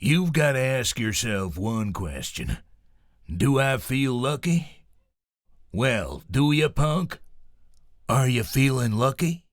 You've got to ask yourself one question. Do I feel lucky? Well, do ya, punk? Are you feeling lucky?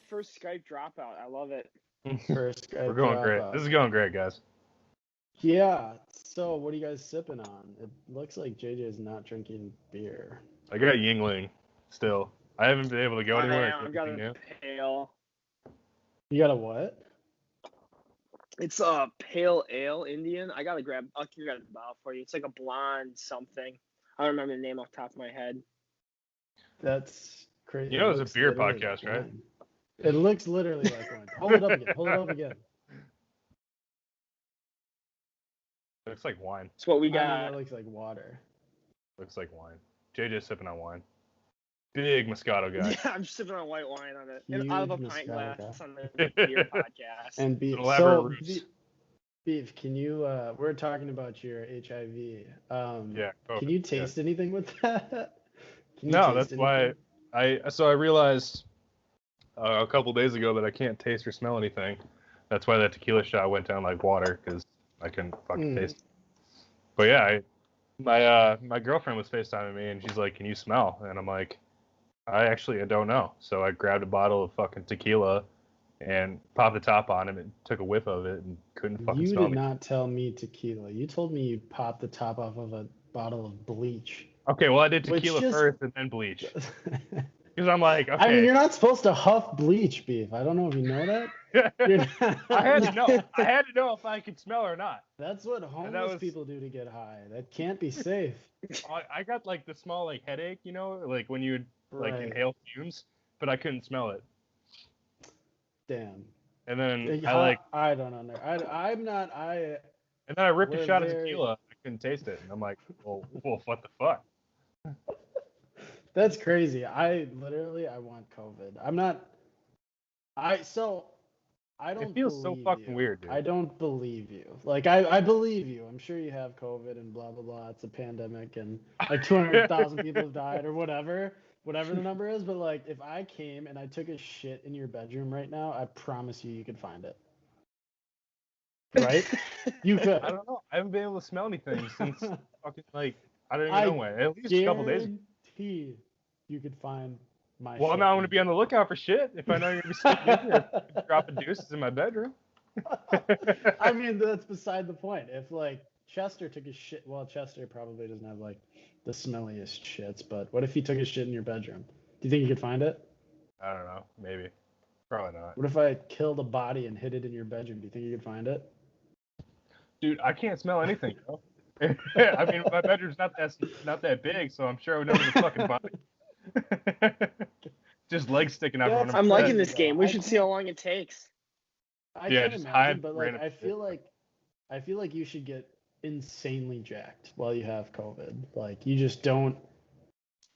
First Skype dropout. I love it. First Skype We're going great. dropout. This is going great, guys. Yeah. So, what are you guys sipping on? It looks like JJ's not drinking beer. I got Yingling still. I haven't been able to go anywhere. I've got a pale. You got a what? It's a pale ale Indian. I'll grab the bottle for you. It's like a blonde something. I don't remember the name off the top of my head. That's crazy. You know, it's a beer podcast, right? It looks literally like wine. Hold it up again. Hold it up again. Looks like wine. That's what we got. It looks like water. Looks like wine. JJ's sipping on wine. Big Moscato guy. Yeah, I'm sipping on white wine on it. Out of a pint glass on the beer podcast. And beef. So, beef, can you? We're talking about your HIV. Yeah. Can you taste anything with that? No, that's why I realized a couple days ago that I can't taste or smell anything. That's why that tequila shot went down like water, because I couldn't fucking taste it. But yeah, my girlfriend was FaceTiming me and she's like, "Can you smell?" And I'm like, I don't know. So I grabbed a bottle of fucking tequila and popped the top on him and took a whiff of it and couldn't fucking smell it. You did not tell me tequila. You told me you popped the top off of a bottle of bleach. Okay, well I did tequila first and then bleach. Because I'm like, okay. I mean, you're not supposed to huff bleach, beef. I don't know if you know that. I had to know. I had to know if I could smell or not. That's what homeless people do to get high. That can't be safe. I got like the small like headache, you know, like when you would inhale fumes, but I couldn't smell it. Damn. And then I don't know. I'm not. And then I ripped a shot of tequila. I couldn't taste it, and I'm like, well, what the fuck? That's crazy. I want COVID. I'm not. I don't. It feels so fucking weird, dude. I don't believe you. Like I believe you. I'm sure you have COVID and blah blah blah. It's a pandemic and like 200,000 people have died or whatever the number is. But like, if I came and I took a shit in your bedroom right now, I promise you could find it. Right? You could. I don't know. I haven't been able to smell anything since fucking like I don't even know when. At least a couple days ago. You could find my Well, shit. now I'm going to be on the lookout for shit if I know you're going to be sitting in here dropping deuces in my bedroom. I mean, that's beside the point. If, like, Chester took a shit... Well, Chester probably doesn't have, like, the smelliest shits, but what if he took a shit in your bedroom? Do you think you could find it? I don't know. Maybe. Probably not. What if I killed a body and hid it in your bedroom? Do you think you could find it? Dude, I can't smell anything, bro. I mean, my bedroom's not that big, so I'm sure I would know the fucking body. Just legs sticking out. I'm liking this game. We should see how long it takes. I can't imagine, but like I feel like you should get insanely jacked while you have COVID. Like you just don't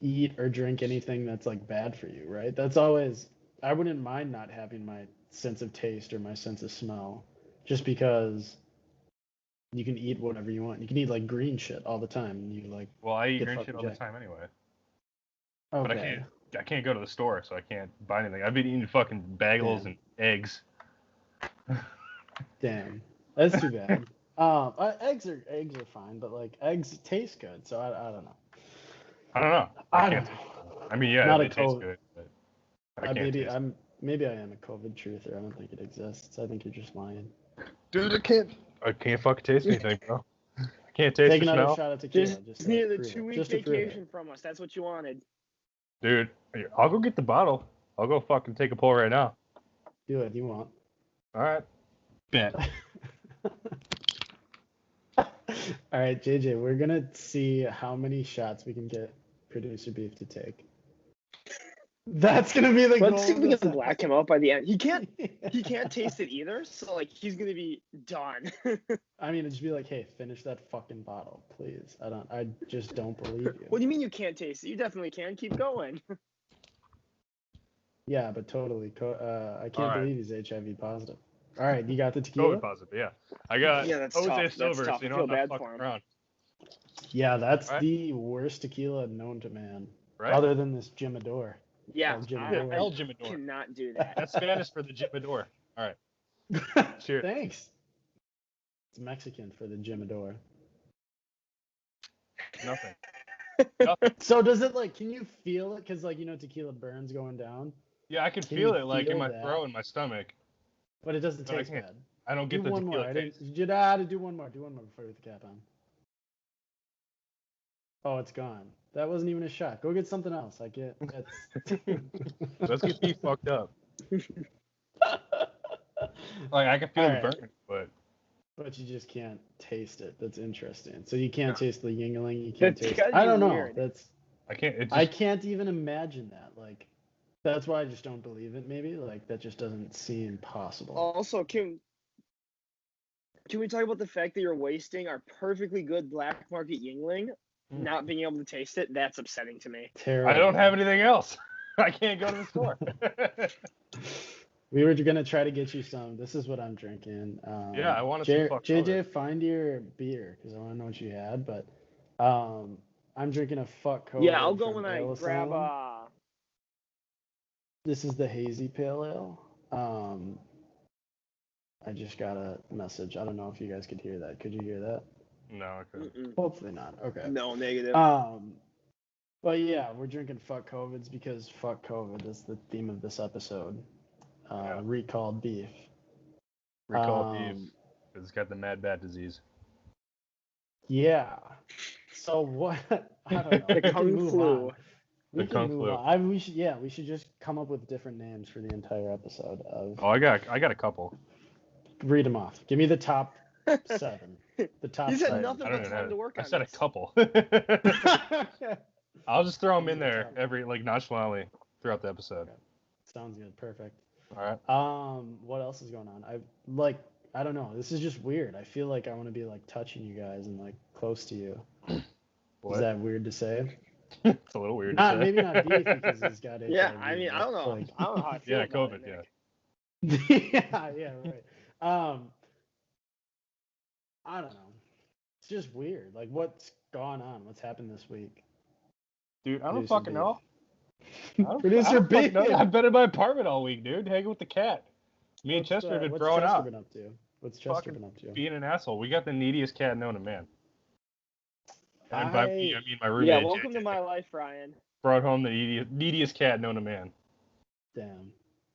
eat or drink anything that's like bad for you, right? That's always I wouldn't mind not having my sense of taste or my sense of smell, just because you can eat whatever you want. You can eat like green shit all the time. And you like. Well, I eat green shit all the time anyway. Okay. I can't go to the store, so I can't buy anything. I've been eating fucking bagels and eggs. Damn, that's too bad. Eggs are fine, but like eggs taste good, so I don't know. I don't know. I can't. I mean, yeah, it tastes good, but I can't taste it. Maybe I am a COVID truther. I don't think it exists. I think you're just lying. Dude, I can't fucking taste anything, bro. I can't taste Take the another smell. shot of tequila. Just needed a 2-week vacation from us. That's what you wanted. Dude, I'll go get the bottle. I'll go fucking take a pull right now. Do it. You want? All right. Bet. All right, JJ, we're gonna see how many shots we can get producer Beef to take. That's gonna be the goal. Let's see if we can black him out by the end. He can't taste it either, so like he's gonna be done. I mean, it'd just be like, hey, finish that fucking bottle, please. I just don't believe you. What do you mean you can't taste it? You definitely can. Keep going. Yeah, but totally. I can't believe he's HIV positive. All right, you got the tequila? COVID positive, yeah. I got that's OJ tough. Silver, That's so you tough. know I'm I feel not bad fucking for him. around. Yeah, that's the worst tequila known to man. Right? Other than this Jimador. Yeah, El Jimador. Cannot do that. That's Spanish for the Jimador. All right. Cheers. Thanks. It's Mexican for the Jimador. Nothing. So does it can you feel it? Because tequila burns going down. Yeah, I can feel it in my throat and my stomach. But it doesn't taste bad. I don't get the one tequila more. taste. You had to do one more. Do one more before you put the cap on. Oh, it's gone. That wasn't even a shot. Go get something else. Let's get Beef fucked up. I can feel it burn, but you just can't taste it. That's interesting. So you can't taste the Yingling. You can't taste. I don't know. Weird. I can't even imagine that. That's why I just don't believe it. Maybe that just doesn't seem possible. Also, can we talk about the fact that you're wasting our perfectly good black market Yingling, not being able to taste it? That's upsetting to me. Terrible. I don't have anything else. I can't go to the store. We were gonna try to get you some. This is what I'm drinking. Yeah, I want to. JJ, find your beer because I want to know what you had. But I'm drinking a fuck COVID. Yeah, I'll go when I grab This is the hazy pale ale. I just got a message. I don't know if you guys could hear that. Could you hear that? No, I couldn't. Hopefully not. Okay. No, negative. But yeah, we're drinking fuck COVIDs because fuck COVID is the theme of this episode. Recalled beef. Recalled beef. It's got the mad bat disease. Yeah. So what? I don't know. The kung flu. We can move on. We should just come up with different names for the entire episode of. Oh, I got a couple. Read them off. Give me the top 7. The top. He's had 7. nothing but time to work on. I said this. a couple. I'll just throw them in there every nonchalantly throughout the episode. Okay. Sounds good. Perfect. All right. What else is going on? I don't know. This is just weird. I feel like I want to be touching you guys and close to you. What? Is that weird to say? It's a little weird to say. Maybe not Beef because he's got HIV. Yeah, I mean, I don't know. I don't know how I feel. Yeah, about COVID. it, yeah, right. I don't know. It's just weird. What's gone on? What's happened this week? Dude, I don't fucking know. Producer Beef. I've been in my apartment all week, dude, hanging with the cat. Me and Chester have been throwing out. What's Chester been up to? Being an asshole. We got the neediest cat known to man. And by me, I mean my roommate. Yeah, welcome to my life, Ryan. Brought home the neediest cat known to man. Damn.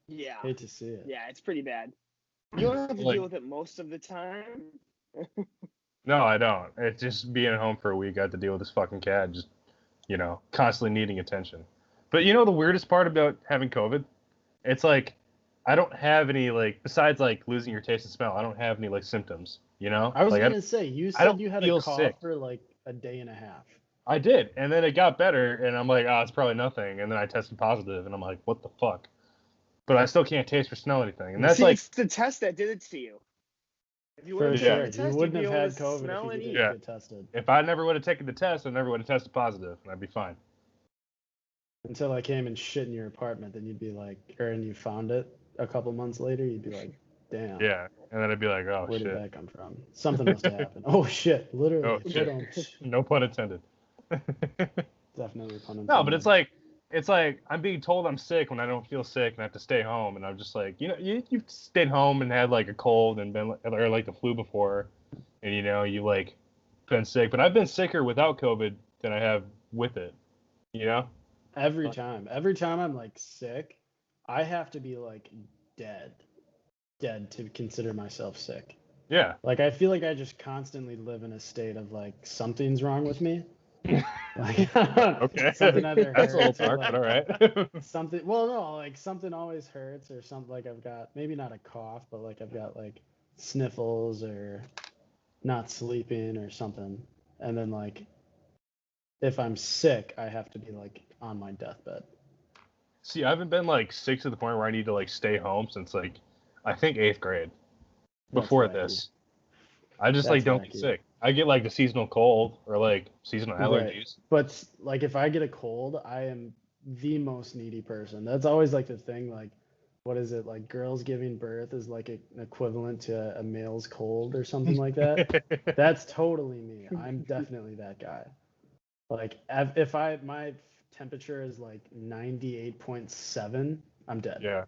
Yeah. Hate to see it. Yeah, it's pretty bad. You don't have to deal with it most of the time. No, I don't. It's just being at home for a week. I had to deal with this fucking cat, just constantly needing attention. But the weirdest part about having COVID, it's I don't have any besides losing your taste and smell. I don't have any symptoms. I was gonna say you said you had a cough for a day and a half. I did, and then it got better, and I'm like, it's probably nothing. And then I tested positive, and I'm like, what the fuck? But I still can't taste or smell anything, and that's it's the test that did it to you. If you wouldn't have had COVID if you didn't get tested. If I never would have taken the test, I never would have tested positive, and I'd be fine. Until I came and shit in your apartment, then you'd be and you found it a couple months later, you'd be like, damn. Yeah, and then I'd be like, oh, where shit. Where did that come from? Something must have happened. Oh, shit. Literally. Oh, shit. No pun intended. Definitely pun intended. No, but it's it's like I'm being told I'm sick when I don't feel sick and I have to stay home, and I'm just like, you've stayed home and had like a cold and been or like the flu before, and you like been sick, but I've been sicker without COVID than I have with it. Every time I'm like sick, I have to be like dead to consider myself sick. Yeah. Like I feel like I just constantly live in a state of like something's wrong with me. Like Okay. something either That's a little hurts or dark, like but all right. something. Well, no, like something always hurts or something. Like I've got maybe not a cough, but like I've got like sniffles or not sleeping or something. And then like if I'm sick, I have to be like on my deathbed. See, I haven't been like sick to the point where I need to like stay home since like I think 8th grade. Before this, I just like don't get sick. I get like the seasonal cold or like seasonal allergies. Right. But like if I get a cold, I am the most needy person. That's always like the thing. Like, what is it? Like girls giving birth is like an equivalent to a male's cold or something like that. That's totally me. I'm definitely that guy. Like if my temperature is like 98.7, I'm dead. Yeah.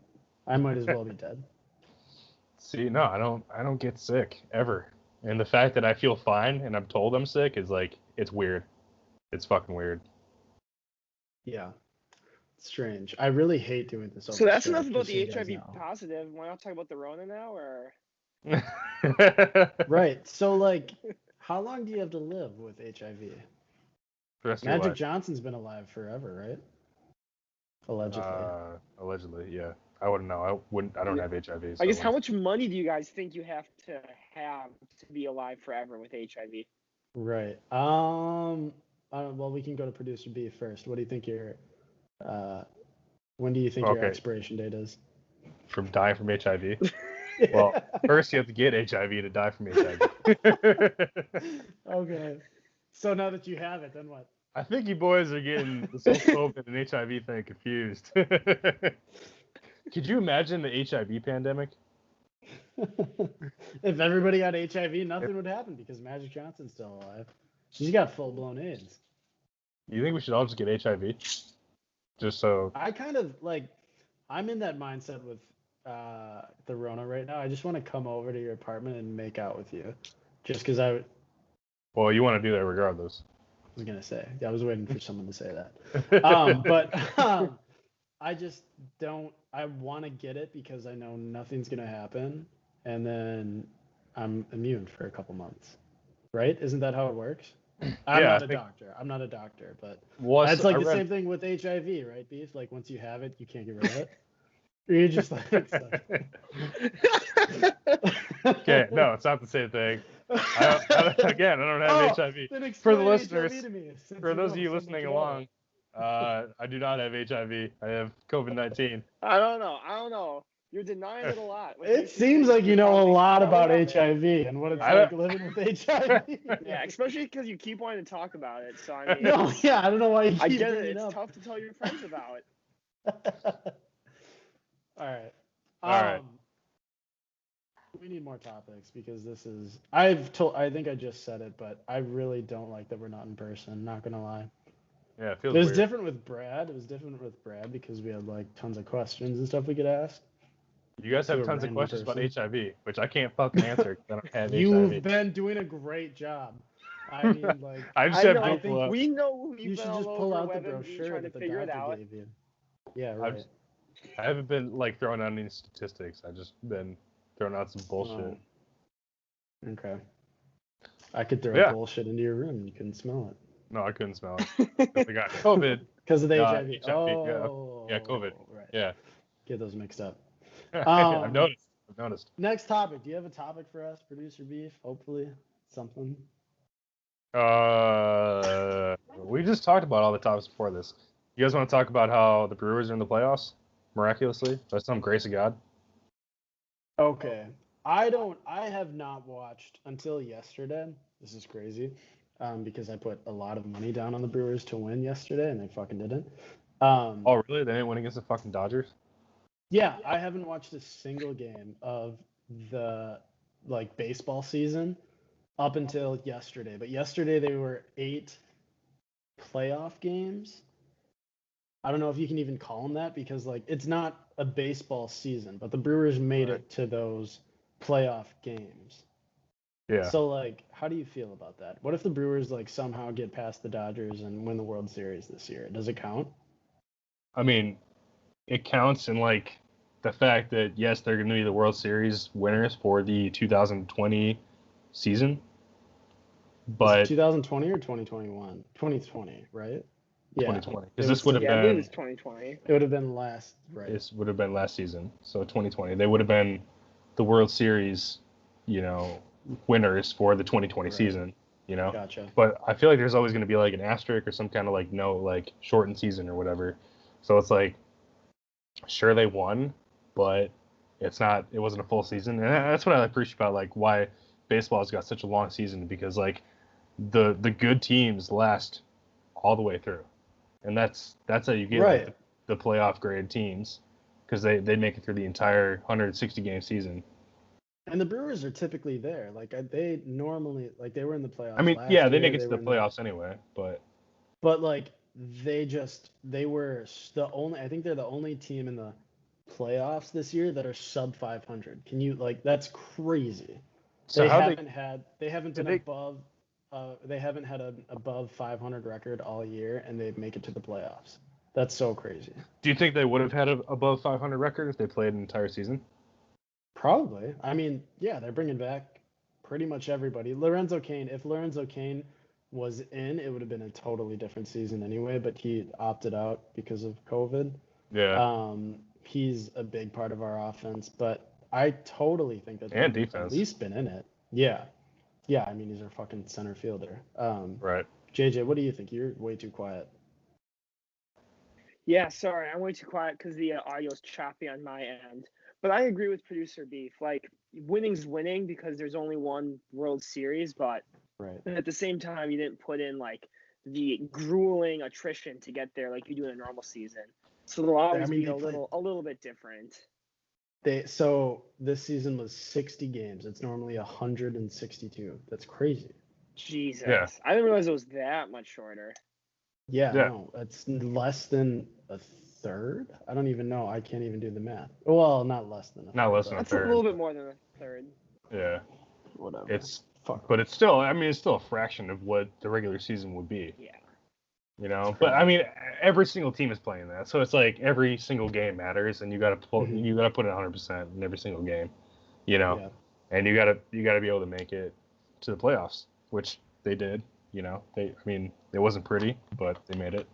I might as well be dead. See, no, I don't get sick ever. And the fact that I feel fine and I'm told I'm sick is like, it's weird. It's fucking weird. Yeah. Strange. I really hate doing this. So that's enough about the HIV positive. Why not talk about the Rona now, or? Right. So like, how long do you have to live with HIV? Magic Johnson's been alive forever, right? Allegedly. Allegedly, yeah. I wouldn't know. I don't have HIV. So I guess how much money do you guys think you have to be alive forever with HIV? Right. Well, we can go to producer B first. What do you think when do you think your expiration date is? From dying from HIV? Well, first you have to get HIV to die from HIV. Okay. So now that you have it, then what? I think you boys are getting the COVID and HIV thing confused. Could you imagine the HIV pandemic? If everybody got HIV, nothing would happen because Magic Johnson's still alive. She's got full-blown AIDS. You think we should all just get HIV? Just so... I kind of, like, I'm in that mindset with the Rona right now. I just want to come over to your apartment and make out with you. Just because I would... Well, you want to do that regardless. I was going to say. I was waiting for someone to say that. But I just don't... I want to get it because I know nothing's going to happen. And then I'm immune for a couple months. Right? Isn't that how it works? I'm not a doctor. I'm not a doctor, but that's like the same thing with HIV, right, Beef? Like once you have it, you can't get rid of it. Or you just like Okay, no, it's not the same thing. I don't have HIV. For the listeners, for those of you listening along, I do not have HIV. I have COVID-19. I don't know. You're denying it a lot. It seems like you know a lot about HIV and what it's like living with HIV. Yeah, especially because you keep wanting to talk about it. So I mean, no, yeah, I don't know why you keep I get it. It's tough to tell your friends about it. All right. We need more topics because this is. I think I just said it, but I really don't like that we're not in person. Not gonna lie. Yeah, it feels. It was different with Brad. It was different with Brad because we had like tons of questions and stuff we could ask. You guys have tons of questions about HIV, which I can't fucking answer because I don't have HIV. You've been doing a great job. I mean, like I just have I think we know you should just pull out the brochure that the doctor gave you. Yeah, right. I haven't been like throwing out any statistics. I've just been throwing out some bullshit. Oh. Okay. I could throw bullshit into your room and you couldn't smell it. No, I couldn't smell it. I got COVID. Because of the HIV. Yeah, COVID. Right. Yeah. Get those mixed up. I've noticed. Next topic. Do you have a topic for us, Producer Beef? Hopefully, something. We just talked about all the topics before this. You guys want to talk about how the Brewers are in the playoffs miraculously by some grace of God? Okay. I have not watched until yesterday. This is crazy. Because I put a lot of money down on the Brewers to win yesterday, and they fucking didn't. Oh, really? They didn't win against the fucking Dodgers? Yeah, I haven't watched a single game of the baseball season up until yesterday. But yesterday they were 8 playoff games, I don't know if you can even call them that because like it's not a baseball season, but the Brewers made it to those playoff games. Yeah. So like, how do you feel about that? What if the Brewers like somehow get past the Dodgers and win the World Series this year? Does it count? I mean, it counts in like the fact that yes, they're going to be the World Series winners for the 2020 season. But 2020 or 2021? 2020, right? Yeah. 2020. Because this would have I believe been it's 2020. It would have been last, right? This would have been last season. So 2020. They would have been the World Series, winners for the 2020 season, Gotcha. But I feel like there's always going to be like an asterisk or some kind of like no like shortened season or whatever. So it's like sure they won, but it wasn't a full season. And that's what I appreciate about like why baseball's got such a long season, because like the good teams last all the way through. And that's how you get like, the playoff grade teams, because they make it through the entire 160 game season. And the Brewers are typically there. Like they normally like they were in the playoffs. I mean, last yeah, they year, make it to the playoffs anyway, but like they were the only. I think they're the only team in the playoffs this year that are sub 500. Can you like that's crazy? So they haven't been above. They haven't had an above 500 record all year, and they make it to the playoffs. That's so crazy. Do you think they would have had an above 500 record if they played an entire season? Probably. I mean, yeah, they're bringing back pretty much everybody. Lorenzo Cain, if Lorenzo Cain was in, it would have been a totally different season anyway, but he opted out because of COVID. Yeah. He's a big part of our offense, but I totally think that and they've defense. at least been in it. Yeah. Yeah, I mean, he's our fucking center fielder. Right. JJ, what do you think? You're way too quiet. Yeah, sorry, I'm way too quiet because the audio's choppy on my end. But I agree with producer Beef. Like, winning's winning because there's only one World Series, but at the same time, you didn't put in like the grueling attrition to get there like you do in a normal season. So they'll always be a little bit different. So this season was 60 games. It's normally 162. That's crazy. Jesus. Yeah. I didn't realize it was that much shorter. Yeah. No, it's less than a third. I don't even know. I can't even do the math. Well, not less than a third. Not less than a That's third. a little bit more than a third. Yeah. Whatever. But it's still, I mean, it's still a fraction of what the regular season would be. Yeah. But I mean, every single team is playing that, so it's like every single game matters, and you got to put in 100% in every single game, Yeah. and you got to be able to make it to the playoffs, which they did. I mean, it wasn't pretty, but they made it.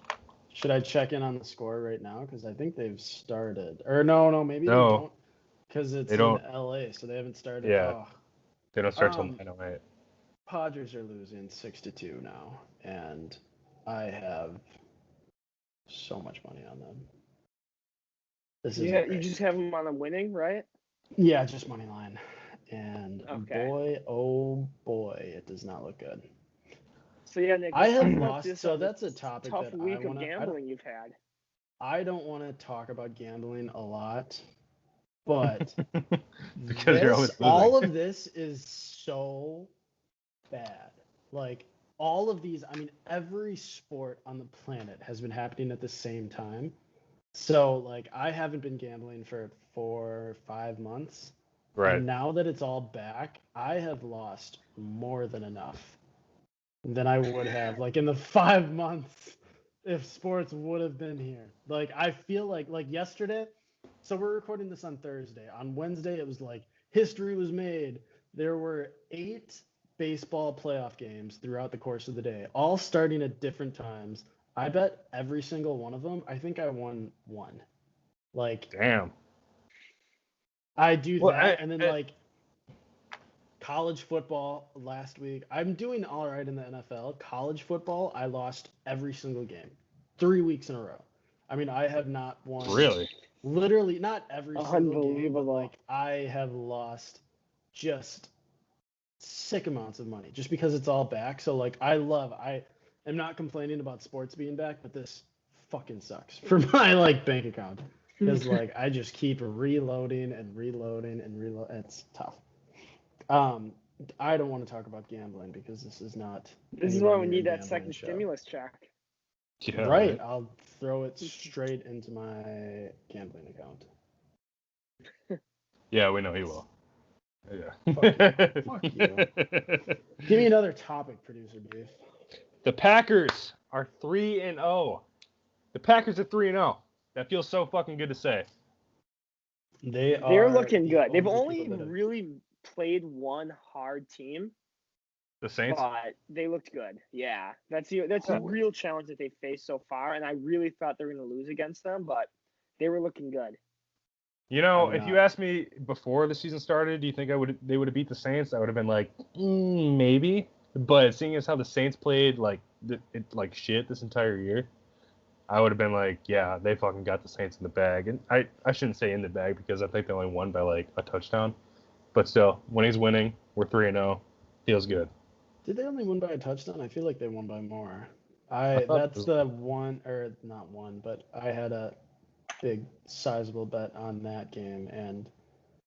Should I check in on the score right now? Because I think they've started. Or no, maybe they don't. Because it's in LA, so they haven't started. Yeah. They don't start till 9:08. Padres are losing 6-2 now, and I have so much money on them. You just have them on a winning, right? Yeah, just money line. And boy, oh boy, it does not look good. So yeah, Nick, I have lost. So that's a topic tough that week of gambling you've had. I don't want to talk about gambling a lot, but because you're always losing. All of this is so bad. Like all of these, I mean, every sport on the planet has been happening at the same time. So like I haven't been gambling for 4 or 5 months. Right. And now that it's all back, I have lost more than enough than I would have like in the 5 months if sports would have been here. Like I feel like yesterday, so we're recording this on Thursday. On Wednesday it was like history was made. There were 8 baseball playoff games throughout the course of the day, all starting at different times. I bet every single one of them. I think I won one. Like damn. I do that, and then like college football last week. I'm doing all right in the NFL. College football, I lost every single game, 3 weeks in a row. I mean, I have not won. Really? Literally, not every single game, but Unbelievable. like I have lost just sick amounts of money just because it's all back. So like I am not complaining about sports being back, but this fucking sucks for my like bank account because like I just keep reloading and reloading and reload. It's tough. I don't want to talk about gambling because this is not. This is why we need that second stimulus check. Yeah, right. I'll throw it straight into my gambling account. Yeah, we know he will. Yeah. Fuck you. Give me another topic, producer Beef. The Packers are 3-0. The Packers are 3-0. That feels so fucking good to say. They're looking good. They've only really played one hard team. The Saints? But they looked good. Yeah. That's the real challenge that they faced so far, and I really thought they were going to lose against them, but they were looking good. You know, if you asked me before the season started, do you think they would have beat the Saints? I would have been like, maybe. But seeing as how the Saints played like shit this entire year, I would have been like, yeah, they fucking got the Saints in the bag. And I shouldn't say in the bag because I think they only won by like a touchdown. But still, when he's winning, we're 3-0. Feels good. Did they only win by a touchdown? I feel like they won by more. That's the one, or not one, but I had a big sizable bet on that game and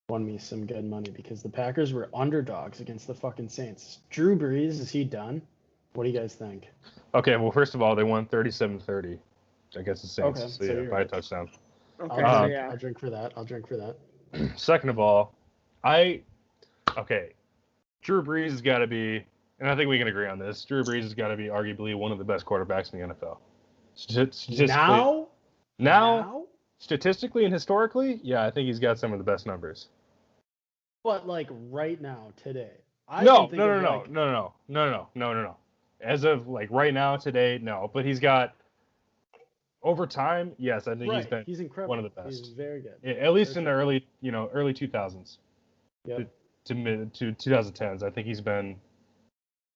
won me some good money because the Packers were underdogs against the fucking Saints. Drew Brees, is he done? What do you guys think? Okay, well, first of all, they won 37-30 against the Saints. Okay, so yeah, by a touchdown. Okay, I'll drink for that. Second of all, Drew Brees has got to be, and I think we can agree on this, Drew Brees has got to be arguably one of the best quarterbacks in the NFL. Now, statistically and historically, yeah, I think he's got some of the best numbers. But like right now, today. No. As of like right now, today, no. But he's got, over time, yes, I think he's incredible. One of the best. He's very good. Yeah, at least in the early 2000s. Yep. To 2010s, I think he's been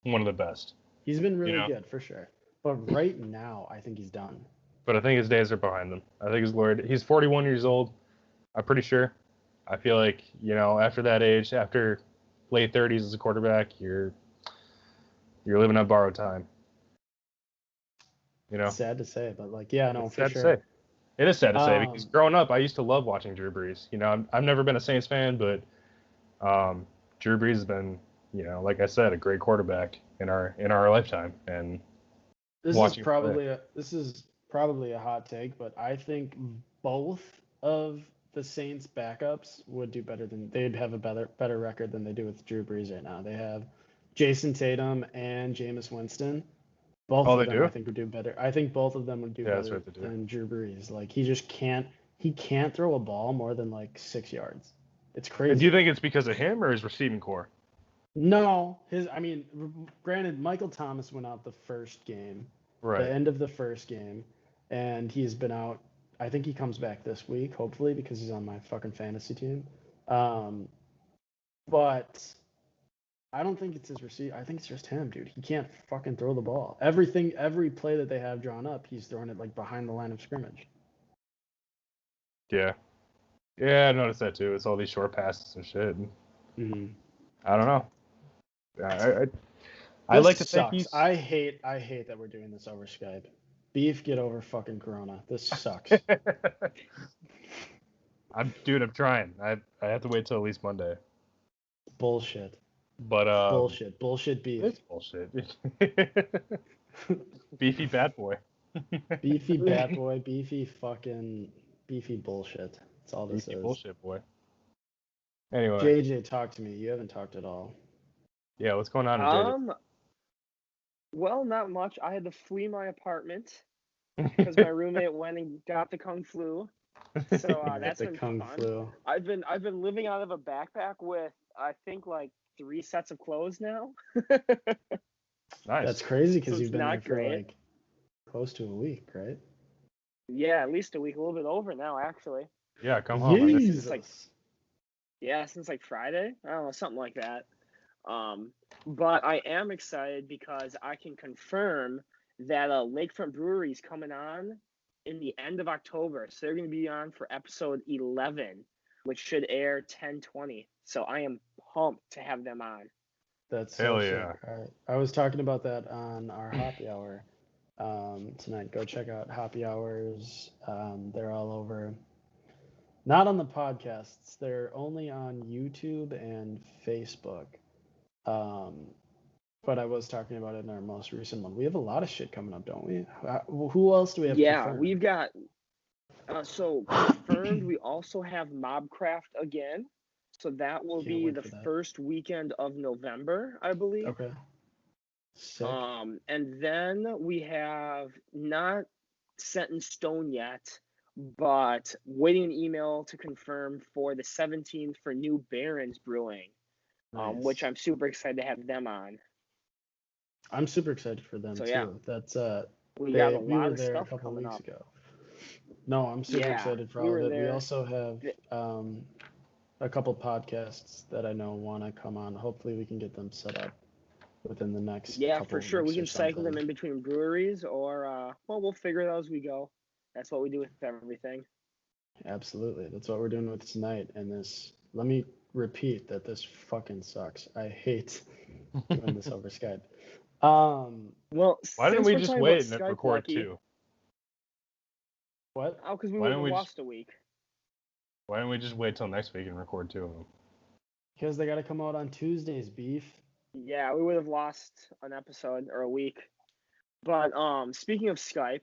one of the best. He's been really good for sure. But right now, I think he's done. But I think his days are behind him. I think he's 41 years old. I'm pretty sure. I feel like, after that age, after late 30s as a quarterback, you're living on borrowed time. Sad to say, but like, yeah, no, it's for sad sure. To say. It is sad to say because growing up, I used to love watching Drew Brees. I've never been a Saints fan, but Drew Brees has been, like I said, a great quarterback in our lifetime. And this is probably a hot take, but I think both of the Saints backups would do better they'd have a better record than they do with Drew Brees right now. They have Jason Tatum and Jameis Winston. Both of them, I think, would do better. I think both of them would do better than Drew Brees. Like, he just can't throw a ball more than like 6 yards. It's crazy. And do you think it's because of him or his receiving core? No, granted, Michael Thomas went out the first game, the end of the first game, and he's been out. I think he comes back this week, hopefully, because he's on my fucking fantasy team. But I don't think it's his receiver. I think it's just him, dude. He can't fucking throw the ball. Every play that they have drawn up, he's throwing it like behind the line of scrimmage. Yeah. Yeah, I noticed that too. It's all these short passes and shit. Mm-hmm. I don't know. I like to think he's... I hate that we're doing this over Skype. Beef, get over fucking Corona. This sucks. I'm trying. I have to wait till at least Monday. Bullshit. But bullshit beef. It's bullshit. Beefy bad boy. Beefy bad boy. Beefy bullshit. That's all this beefy is. Bullshit boy. Anyway. JJ, talk to me. You haven't talked at all. Yeah, what's going on, JJ? Well, not much. I had to flee my apartment because my roommate went and got the Kung Flu. So that's been fun. Flu. I've been living out of a backpack with I think like 3 sets of clothes now. Nice. That's crazy because you've been there for like close to a week, right? Yeah, at least a week, a little bit over now, actually. Yeah, come home. Since like Friday. I don't know, something like that. But I am excited because I can confirm that Lakefront Brewery is coming on in the end of October. So they're going to be on for episode 11, which should air 10/20. So I am pumped to have them on. That's hell yeah. I was talking about that on our happy hour tonight. Go check out happy hours. They're all over. Not on the podcasts. They're only on YouTube and Facebook. but I was talking about it in our most recent one. We have a lot of shit coming up, don't we? Who else do we have? Yeah, confirmed? we've got. So confirmed. We also have Mobcraft again. So that will be the first weekend of November, I believe. Okay. Sick. And then we have not set in stone yet, but waiting an email to confirm for the 17th for New Barons Brewing, Nice. Which I'm super excited to have them on. I'm super excited for them too. Yeah. That's we got a lot were of there stuff a couple coming weeks up. ago. No, I'm super excited for all of it. We also have a couple podcasts that I know want to come on. Hopefully we can get them set up within the next couple for sure. Weeks we can cycle them in between breweries, or we'll figure it out as we go. That's what we do with everything. Absolutely. That's what we're doing with tonight. And this, let me repeat that this fucking sucks. I hate doing this over Skype. Well, why didn't we just wait and Skype, record Lucky, two? What? Oh, because we would have lost a week. Why don't we just wait till next week and record two of them? Because they got to come out on Tuesdays, Beef. Yeah, we would have lost an episode or a week. But speaking of Skype,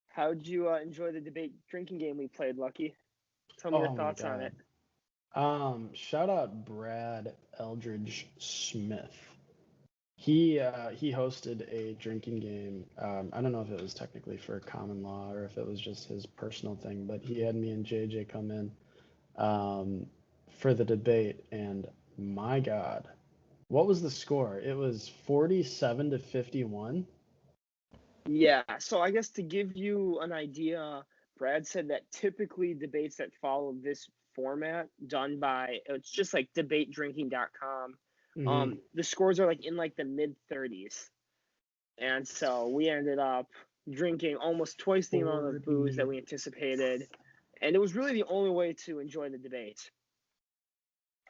how'd you enjoy the debate drinking game we played, Lucky? Tell me your thoughts on it. Shout out Brad Eldridge Smith. He hosted a drinking game. I don't know if it was technically for common law or if it was just his personal thing, but he had me and JJ come in for the debate, and my God, what was the score? It was 47-51. Yeah, so I guess to give you an idea, Brad said that typically debates that follow this format done by, it's just like debatedrinking.com. Mm-hmm. The scores are like in like the mid 30s. And so we ended up drinking almost twice the amount of booze that we anticipated. And it was really the only way to enjoy the debate.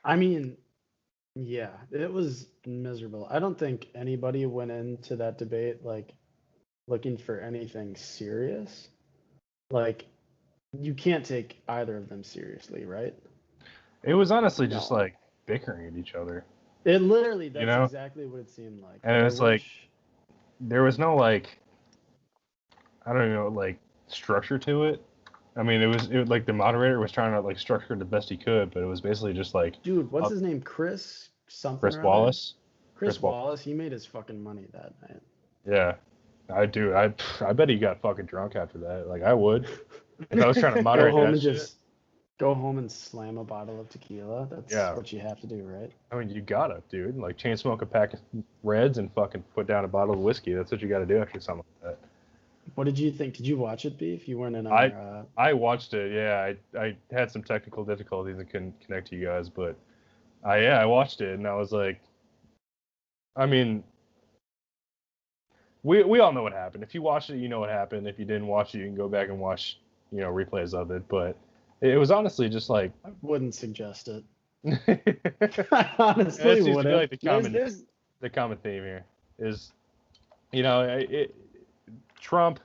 I mean, yeah, it was miserable. I don't think anybody went into that debate like looking for anything serious. Like, you can't take either of them seriously, right? It was honestly just like bickering at each other. It literally, that's exactly what it seemed like. And it was like, there was no like, I don't know, like structure to it. I mean, it was like the moderator was trying to like structure it the best he could, but it was basically just like, dude, what's his name? Chris something. Chris Wallace. Chris Wallace. He made his fucking money that night. Yeah, I do. I bet he got fucking drunk after that. Like I would. If I was trying to moderate that shit. Go home and slam a bottle of tequila. That's what you have to do, right? I mean, you gotta, dude. Like, chain smoke a pack of Reds and fucking put down a bottle of whiskey. That's what you gotta do after something like that. What did you think? Did you watch it, Beef? You weren't in our... I watched it, yeah. I had some technical difficulties and couldn't connect to you guys, but I watched it, and I was like... I mean... We all know what happened. If you watched it, you know what happened. If you didn't watch it, you can go back and watch, replays of it, but... It was honestly just like... I wouldn't suggest it. I honestly wouldn't. Like the common theme here is, Trump...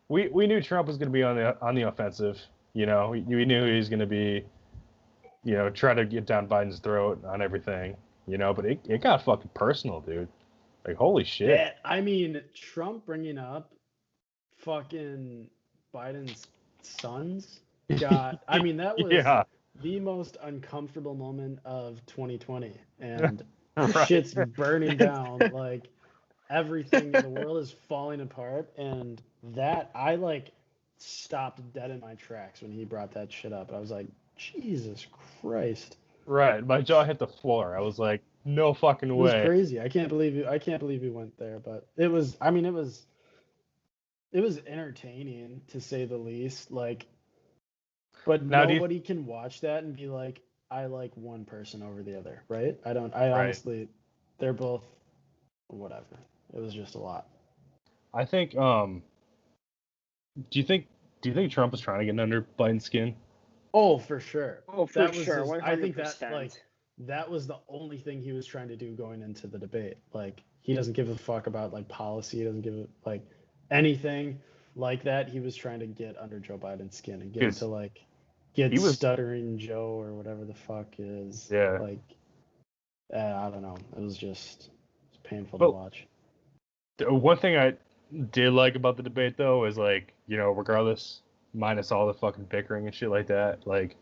We knew Trump was going to be on the offensive. We knew he was going to be, try to get down Biden's throat on everything. But it got fucking personal, dude. Like, holy shit. Yeah, I mean, Trump bringing up fucking Biden's sons... God, I mean, that was the most uncomfortable moment of 2020, and shit's burning down. Like, everything in the world is falling apart, and that, I, like, stopped dead in my tracks when he brought that shit up. I was like, Jesus Christ. Right, my jaw hit the floor. I was like, no fucking way. It was crazy. I can't believe you went there, but it was entertaining, to say the least, like... But now nobody can watch that and be like, I like one person over the other, right? Honestly, they're both whatever. It was just a lot. I think, do you think Trump was trying to get under Biden's skin? Oh, for sure. Oh, for sure. 100%. I think that was the only thing he was trying to do going into the debate. Like, he doesn't give a fuck about like policy. He doesn't give a, like anything like that. He was trying to get under Joe Biden's skin and get into like... stuttering Joe or whatever the fuck is. Yeah. Like, I don't know. It was painful to watch. One thing I did like about the debate, though, is like, regardless, minus all the fucking bickering and shit like that, like,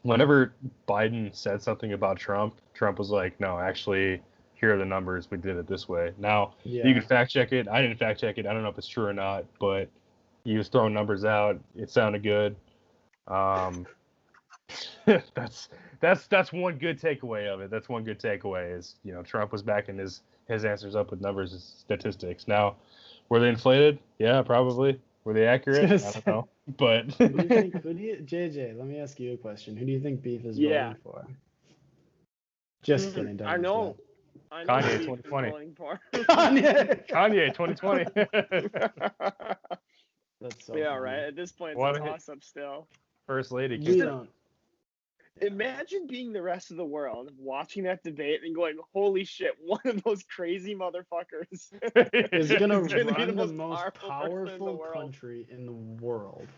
whenever Biden said something about Trump was like, no, actually, here are the numbers. We did it this way. Now, you can fact check it. I didn't fact check it. I don't know if it's true or not, but he was throwing numbers out. It sounded good. That's one good takeaway of it. That's one good takeaway is, Trump was backing his answers up with numbers and statistics. Now, were they inflated? Yeah, probably. Were they accurate? I don't know. But JJ, let me ask you a question. Who do you think Beef is voting for? Just kidding. I know. Kanye 2020. Kanye 2020. That's so funny. Right. At this point, it's a toss-up still. First lady. Imagine being the rest of the world watching that debate and going, "Holy shit! One of those crazy motherfuckers is gonna run the most powerful country in the world.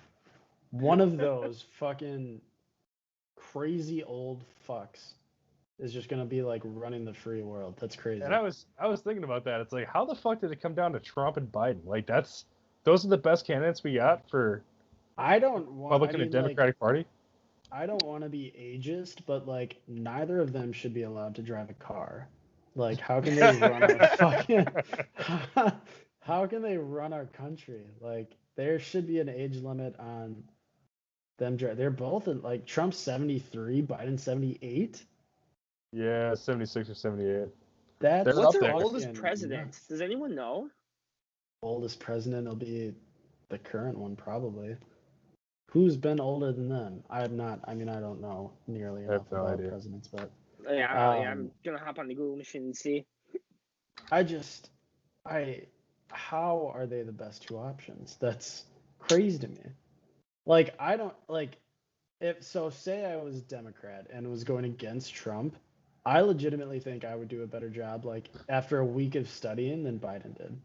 One of those fucking crazy old fucks is just gonna be like running the free world. That's crazy." And I was thinking about that. It's like, how the fuck did it come down to Trump and Biden? Like, those are the best candidates we got for Republican and Democratic Party. I don't want to be ageist, but like neither of them should be allowed to drive a car. Like, how can they run our fucking? How can they run our country? Like, there should be an age limit on them. They're both like Trump's 73, Biden 78. Yeah, 76 or 78. What's our oldest president? Yeah. Does anyone know? Oldest president will be the current one, probably. Who's been older than them? I don't know nearly enough about presidents, but I'm gonna hop on the Google machine and see. How are they the best two options? That's crazy to me. Like, I don't like say I was Democrat and was going against Trump, I legitimately think I would do a better job, like, after a week of studying than Biden did.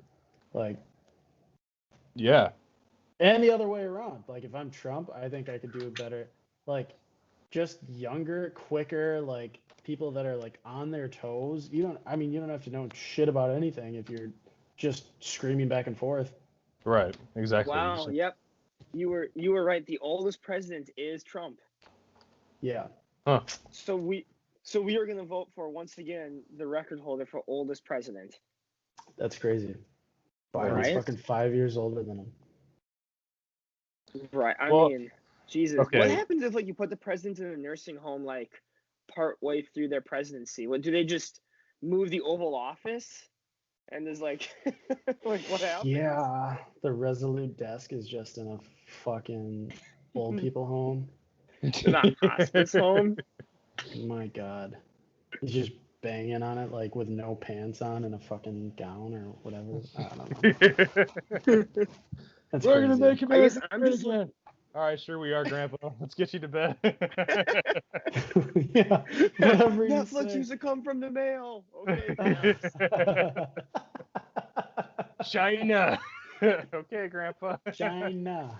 Like, yeah. And the other way around. Like, if I'm Trump, I think I could do it better. Like, just younger, quicker, like, people that are, like, on their toes. You don't have to know shit about anything if you're just screaming back and forth. Right. Exactly. Wow. Yep. You were right. The oldest president is Trump. Yeah. Huh. So we are going to vote for, once again, the record holder for oldest president. That's crazy. Biden's fucking 5 years older than him. Right. I mean, Jesus. Okay. What happens if, like, you put the president in a nursing home, like, part way through their presidency? What, do they just move the Oval Office? And there's, like, like, what happens? Yeah. The Resolute desk is just in a fucking old people home. Not hospice home. My God. He's just banging on it, like, with no pants on and a fucking gown or whatever. I don't know. That's We're gonna make him again. All right, sure we are, Grandpa. Let's get you to bed. Yeah, whatever you Netflix say. used to come from the mail. Okay. China. Okay, Grandpa. China.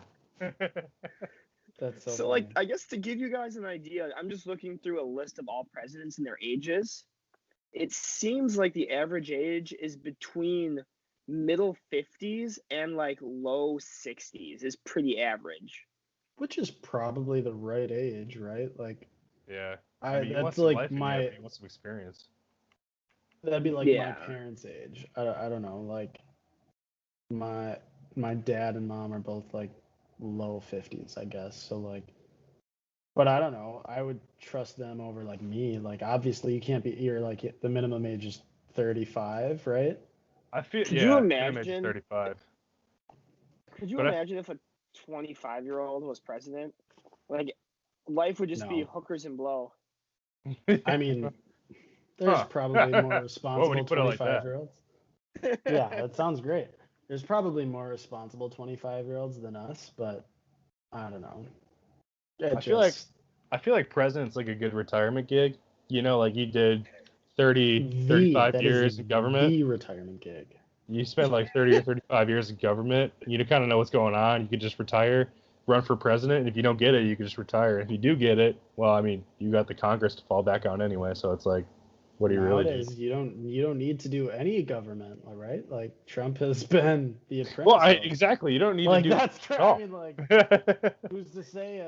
That's so like, I guess to give you guys an idea, I'm just looking through a list of all presidents and their ages. It seems like the average age is between middle 50s and like low 60s is pretty average. Which is probably the right age, right? Like, yeah. That's like my what's some experience. That'd be like my parents' age. I don't know. Like, my dad and mom are both like low 50s, I guess. So like, but I don't know. I would trust them over like me. Like, obviously you can't be. You're like, the minimum age is 35, right? I feel. Could you imagine 35? Could you imagine if a 25-year-old was president? Like, life would just be hookers and blow. I mean, there's probably more responsible 25-year-olds. Yeah, that sounds great. There's probably more responsible 25-year-olds than us, but I don't know. I feel like president's like a good retirement gig. You know, like you did 35 years in government. The retirement gig. You spend like 30 or 35 years in government. You kind of know what's going on. You could just retire, run for president, and if you don't get it, you can just retire. If you do get it, well, I mean, you got the Congress to fall back on anyway, so it's like, What do you really do? Nowadays, you don't need to do any government, all right? Like Trump has been the apprentice. Well, exactly. You don't need to do. That's I mean, like, who's to say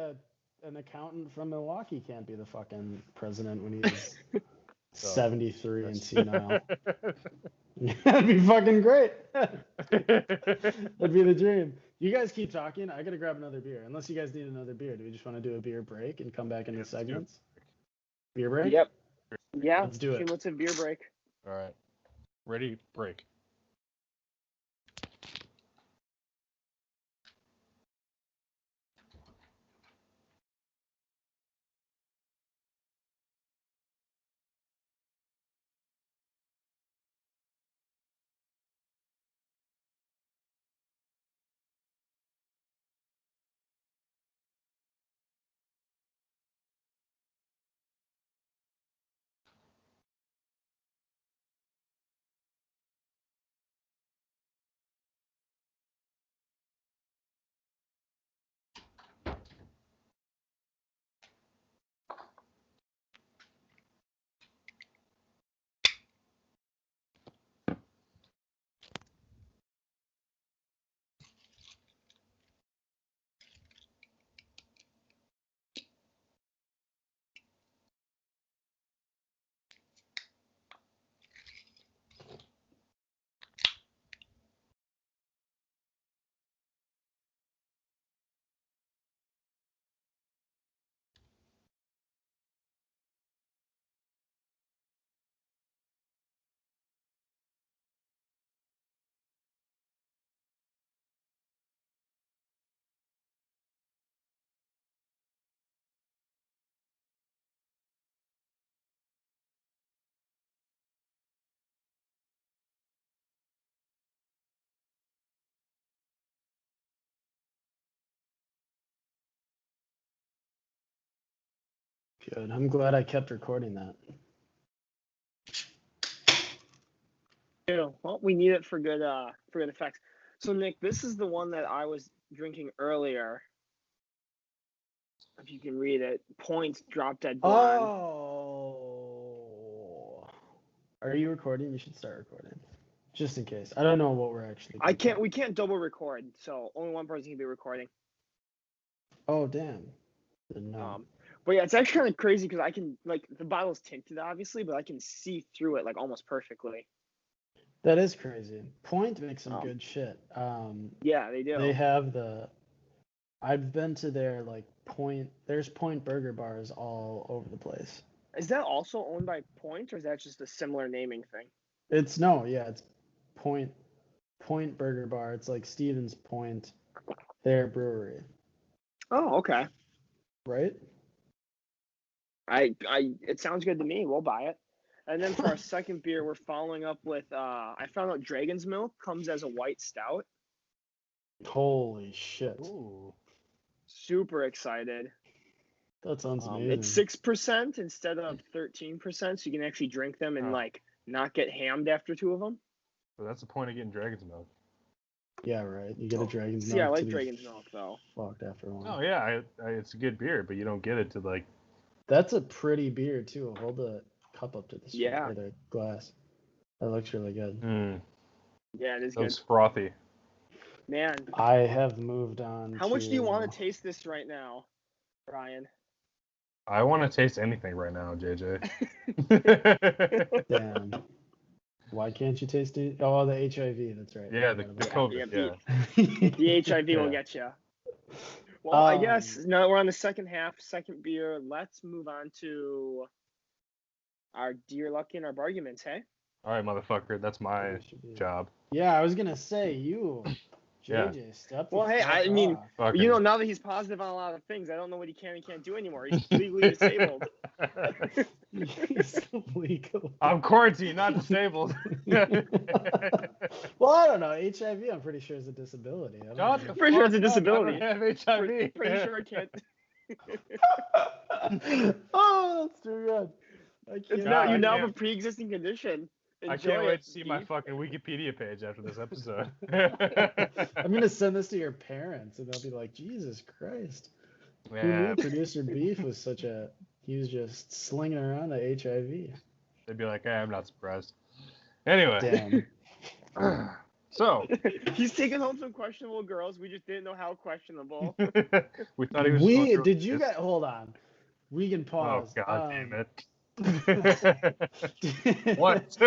an accountant from Milwaukee can't be the fucking president when he's 73 and senile? That'd be fucking great. That'd be the dream. You guys keep talking. I gotta grab another beer. Unless you guys need another beer. Do we just want to do a beer break and come back into segments? Beer break? Yep. Yeah. Let's do it. Let's have beer break. All right. Ready? Break. Good. I'm glad I kept recording that. Yeah. Well, we need it for good effects. So Nick, this is the one that I was drinking earlier. If you can read it, Points Drop Dead Blonde. Oh. Are you recording? You should start recording. Just in case. I don't know what we're actually doing. We can't double record, so only one person can be recording. Oh damn. Didn't know. But yeah, it's actually kind of crazy because I can, like, the bottle's tinted obviously, but I can see through it like almost perfectly. That is crazy. Point makes some good shit. Yeah, they do. They have I've been to their there's Point burger bars all over the place. Is that also owned by Point, or is that just a similar naming thing? It's Point Burger Bar. It's like Stevens Point, their brewery. Oh, okay. Right? It sounds good to me. We'll buy it. And then for our second beer, we're following up with I found out Dragon's Milk comes as a white stout. Holy shit. Ooh. Super excited. That sounds amazing. It's 6% instead of 13%, so you can actually drink them and not get hammed after two of them. So that's the point of getting Dragon's Milk. Yeah, right. You get a Dragon's Milk. Yeah, I like Dragon's Milk though. Fucked after one. Oh yeah, it's a good beer, but you don't get it to like. That's a pretty beer too. Hold the cup up to the screen, or the glass. That looks really good. Yeah, it is good. It's frothy. Man, I have moved on. How much do you want to taste this right now, Brian? I want to taste anything right now, JJ. Damn. Why can't you taste it? Oh, the HIV. That's right. Yeah, the COVID. Yeah. The HIV will get you. Well, I guess now that we're on the second beer, let's move on to our Dear Lucky and our arguments, hey? All right, motherfucker. That's my job. Yeah, I was going to say, you, JJ, step Well, hey, I mean, now that he's positive on a lot of things, I don't know what he can and can't do anymore. He's legally disabled. He's legal. I'm quarantined, not disabled. Well, I don't know. HIV, I'm pretty sure is a disability. I'm pretty sure it's a disability. I have HIV. Pretty sure I can't. Oh, that's too good. You now have a pre-existing condition. I can't wait to see my fucking Wikipedia page after this episode. I'm going to send this to your parents, and they'll be like, Jesus Christ. Yeah. Who knew Producer Beef was he was just slinging around the HIV? they'd be like, hey, I'm not surprised. Anyway. Damn. So. He's taking home some questionable girls. We just didn't know how questionable. We thought he was Did you guys, hold on. We can pause. Oh, God damn it. What?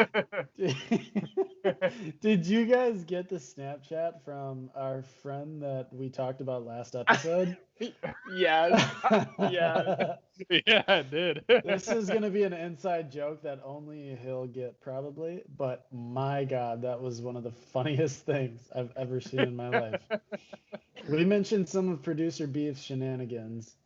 Did you guys get the Snapchat from our friend that we talked about last episode? Yes. Yeah. Yeah, I did. This is going to be an inside joke that only he'll get probably, but my God, that was one of the funniest things I've ever seen in my life. We mentioned some of Producer Beef's shenanigans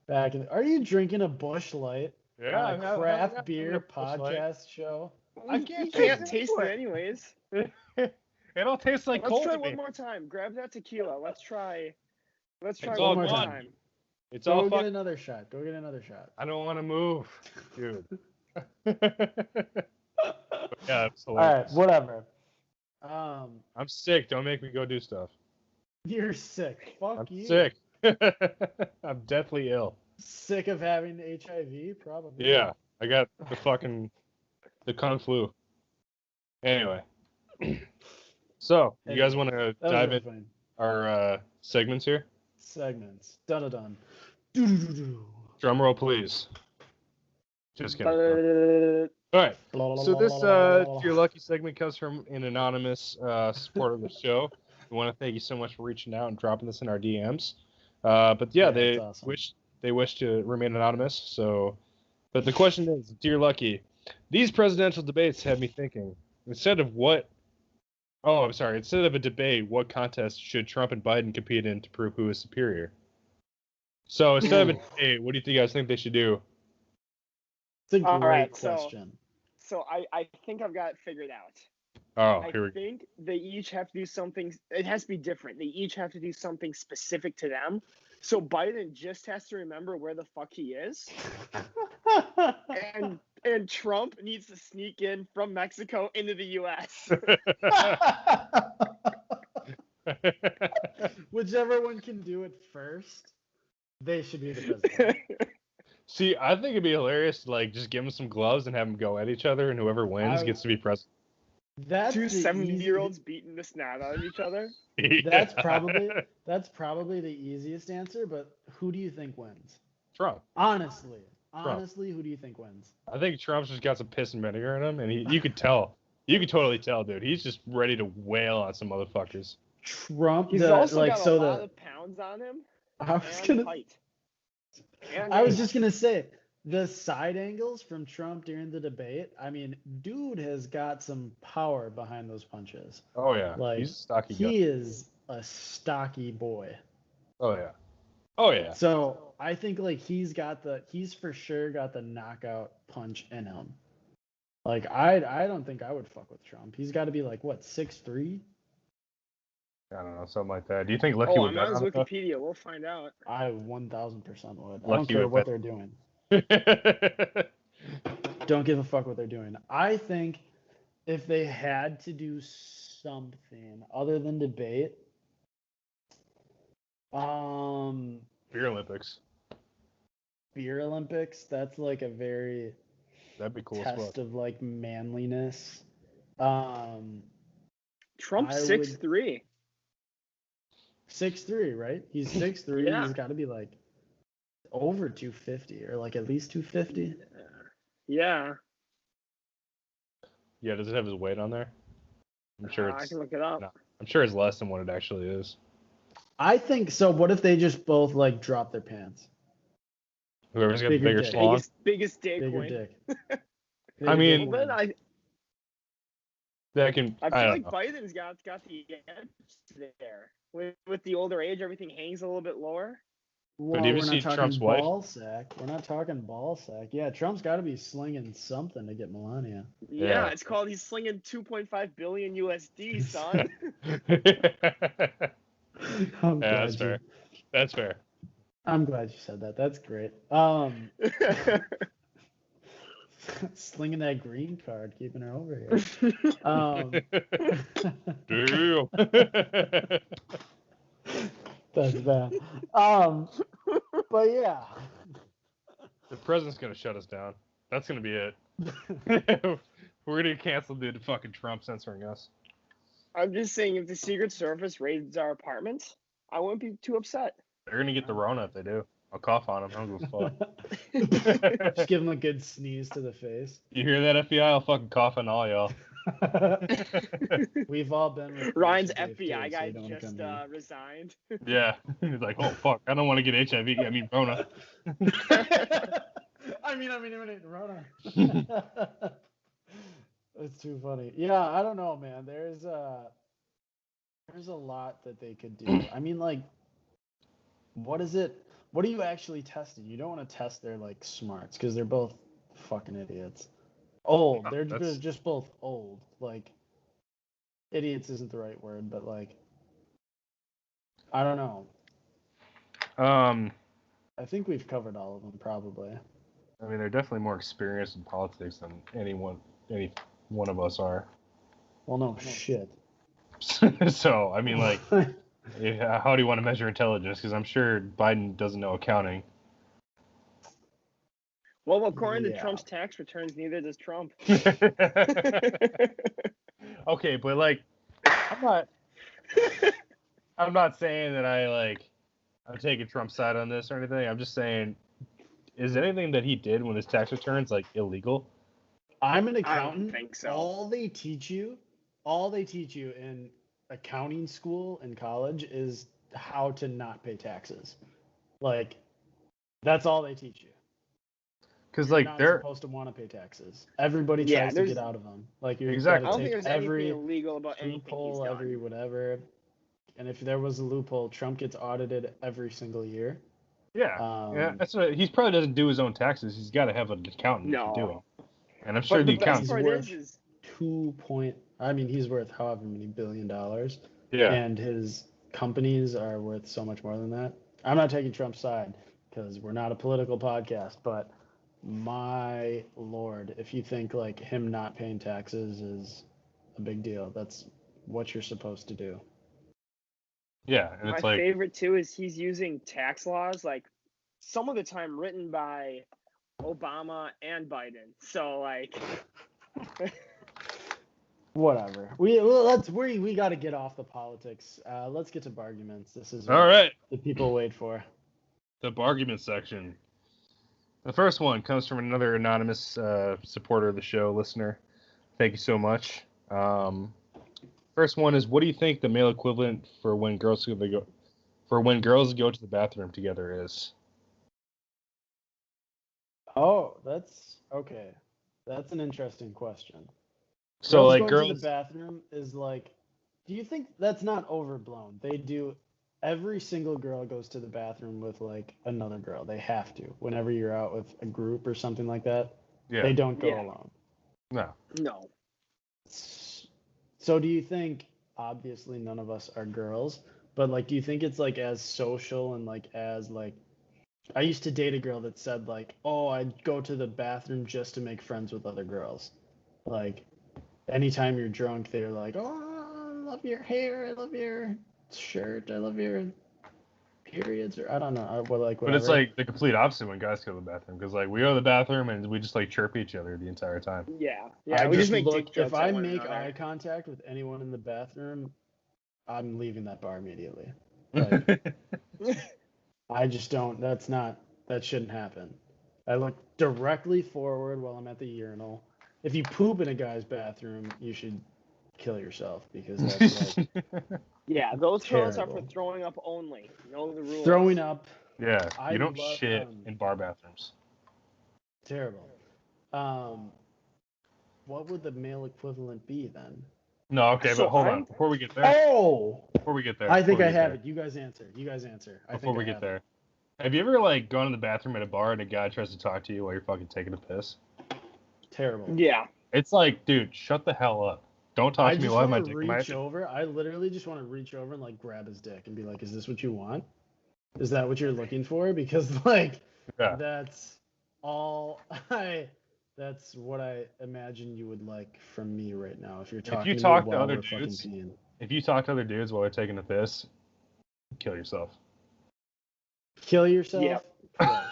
back in. Are you drinking a Busch Light? Yeah, On a craft beer podcast show. You can't taste it anyways. It all tastes like cold. Let's try one more time. Grab that tequila. Let's try It's one more gone. time. It's Go all get another shot. I don't want to move, dude. Yeah, it's hilarious. All right, whatever. I'm sick. Don't make me go do stuff. You're sick. Fuck I'm you. sick. I'm deathly ill. Sick of having HIV, probably. Yeah, I got the Kung flu. Anyway, so you guys want to dive in our segments here? Segments. Dun-dun-dun. Do-do-do-do. Drum roll, please. Just kidding. All right. So this Dear Lucky segment comes from an anonymous supporter of the show. We want to thank you so much for reaching out and dropping this in our DMs. But yeah, they awesome. wish to remain anonymous. So, but the question is, Dear Lucky, these presidential debates have me thinking. Instead of a debate, what contest should Trump and Biden compete in to prove who is superior? So instead of a debate, what do you guys think they should do? It's a great question. So I think I've got it figured out. Oh, I think they each have to do something. It has to be different. They each have to do something specific to them. So Biden just has to remember where the fuck he is. and Trump needs to sneak in from Mexico into the U.S. Whichever one can do it first, they should be the president. See, I think it'd be hilarious to just give them some gloves and have them go at each other, and whoever wins gets to be president. That's two 70-year-olds beating the snot out of each other. Yeah. That's probably the easiest answer, but who do you think wins? Trump. Honestly, who do you think wins? I think Trump's just got some piss and vinegar in him, and you could tell. You could totally tell, dude. He's just ready to wail on some motherfuckers. Trump, he's also got a lot of pounds on him. I was just gonna say, the side angles from Trump during the debate, I mean, dude has got some power behind those punches. Oh, yeah. He's a stocky guy. He is a stocky boy. Oh, yeah. Oh, yeah. So I think he's for sure got the knockout punch in him. I don't think I would fuck with Trump. He's got to be 6'3"? I don't know, something like that. Do you think Lucky would bet on on Wikipedia. We'll find out. I 1,000% would. Lucky I don't care what they're doing. Don't give a fuck what they're doing. I think if they had to do something other than debate, Beer Olympics. Beer Olympics, that's a very that'd be cool test of manliness. Trump's 6'3". 6'3", right? He's 6'3". Yeah. He's got to be over 250 or at least 250. Yeah. Yeah, does it have his weight on there? I'm sure I can look it up. No, I'm sure it's less than what it actually is. I think so. What if they just both drop their pants? Whoever's got the bigger schlong. Biggest dick bigger win. dick. I mean, well, then I feel Biden's got the edge there. With the older age, everything hangs a little bit lower. Well, we're not talking ball sack. We're not talking ball sack. Yeah, Trump's got to be slinging something to get Melania. Yeah, it's called he's slinging 2.5 billion USD, son. That's fair. That's fair. I'm glad you said that. That's great. Slinging that green card, keeping her over here. Damn. That's bad. But yeah. The president's gonna shut us down. That's gonna be it. We're gonna cancel due to fucking Trump censoring us. I'm just saying, if the Secret Service raids our apartment, I wouldn't be too upset. They're gonna get the Rona if they do. I'll cough on them. I don't give a fuck. Just give him a good sneeze to the face. You hear that, FBI? I'll fucking cough on all y'all. We've all been with Ryan's Dave FBI too, guy so just resigned. Yeah. He's like, oh, fuck. I don't want to get HIV. I mean, Rona. I mean, Rona. It's too funny. Yeah, I don't know, man. There's a lot that they could do. I mean, like, what is it? What are you actually testing? You don't want to test their like smarts because they're both fucking idiots. Old. They're just both old. Like, idiots isn't the right word, but like, I don't know. I think we've covered all of them, probably. I mean, they're definitely more experienced in politics than any one of us are. Well, no shit. So, I mean, like, yeah, how do you want to measure intelligence? Because I'm sure Biden doesn't know accounting. Well, according to Trump's tax returns, neither does Trump. Okay, but like, I'm not saying that I'm taking Trump's side on this or anything. I'm just saying, is anything that he did with his tax returns like illegal? I'm an accountant. I don't think so. All they teach you in accounting school in college is how to not pay taxes. Like, that's all they teach you. Because like they're supposed to want to pay taxes. Everybody tries to get out of them. Like, you're exactly. I don't think there's anything illegal about anything he's done. Every whatever. And if there was a loophole, Trump gets audited every single year. Yeah, yeah. That's what he probably doesn't do his own taxes. He's got to have an accountant to do it. And I'm sure the accountant's worth he's worth however many $1 billion. Yeah. And his companies are worth so much more than that. I'm not taking Trump's side because we're not a political podcast, but my lord, if you think like him not paying taxes is a big deal, that's what you're supposed to do. Yeah, and it's my favorite too is he's using tax laws like some of the time written by Obama and Biden. So like whatever. We got to get off the politics. Let's get to barguments. This is all right. The people wait for the bargument section. The first one comes from another anonymous supporter of the show, listener. Thank you so much. First one is, what do you think the male equivalent for when girls go to the bathroom together is? Oh, that's okay. That's an interesting question. So like girls going to the bathroom is like, do you think that's not overblown? They do. Every single girl goes to the bathroom with like another girl. They have to. Whenever you're out with a group or something like that, they don't go alone. No. So do you think, obviously none of us are girls, but like, do you think it's like as social and like as like, I used to date a girl that said like, oh, I'd go to the bathroom just to make friends with other girls. Like, anytime you're drunk, they're like, oh, I love your hair, I love your shirt, I love your periods, or I don't know, but like whatever. But it's like the complete opposite when guys go to the bathroom, because like we go to the bathroom and we just like chirp each other the entire time. Yeah, we just make dick jokes. If I make eye contact with anyone in the bathroom, I'm leaving that bar immediately. Like, I just don't. That shouldn't happen. I look directly forward while I'm at the urinal. If you poop in a guy's bathroom, you should kill yourself, because that's like yeah, those girls are for throwing up only. Know the rules. Throwing up. Yeah, you don't shit in bar bathrooms. Terrible. What would the male equivalent be then? No, okay, but hold on. Before we get there. I think I have it. You guys answer. Before we get there. Have you ever like gone to the bathroom at a bar and a guy tries to talk to you while you're fucking taking a piss? Terrible. Yeah. It's like, dude, shut the hell up. Don't talk to me while I'm taking my... I literally just want to reach over and like grab his dick and be like, is this what you want? Is that what you're looking for? Because like, that's all that's what I imagine you would like from me right now. If you're talking if you talk to other dudes while they're taking a piss, kill yourself. Kill yourself? Yeah.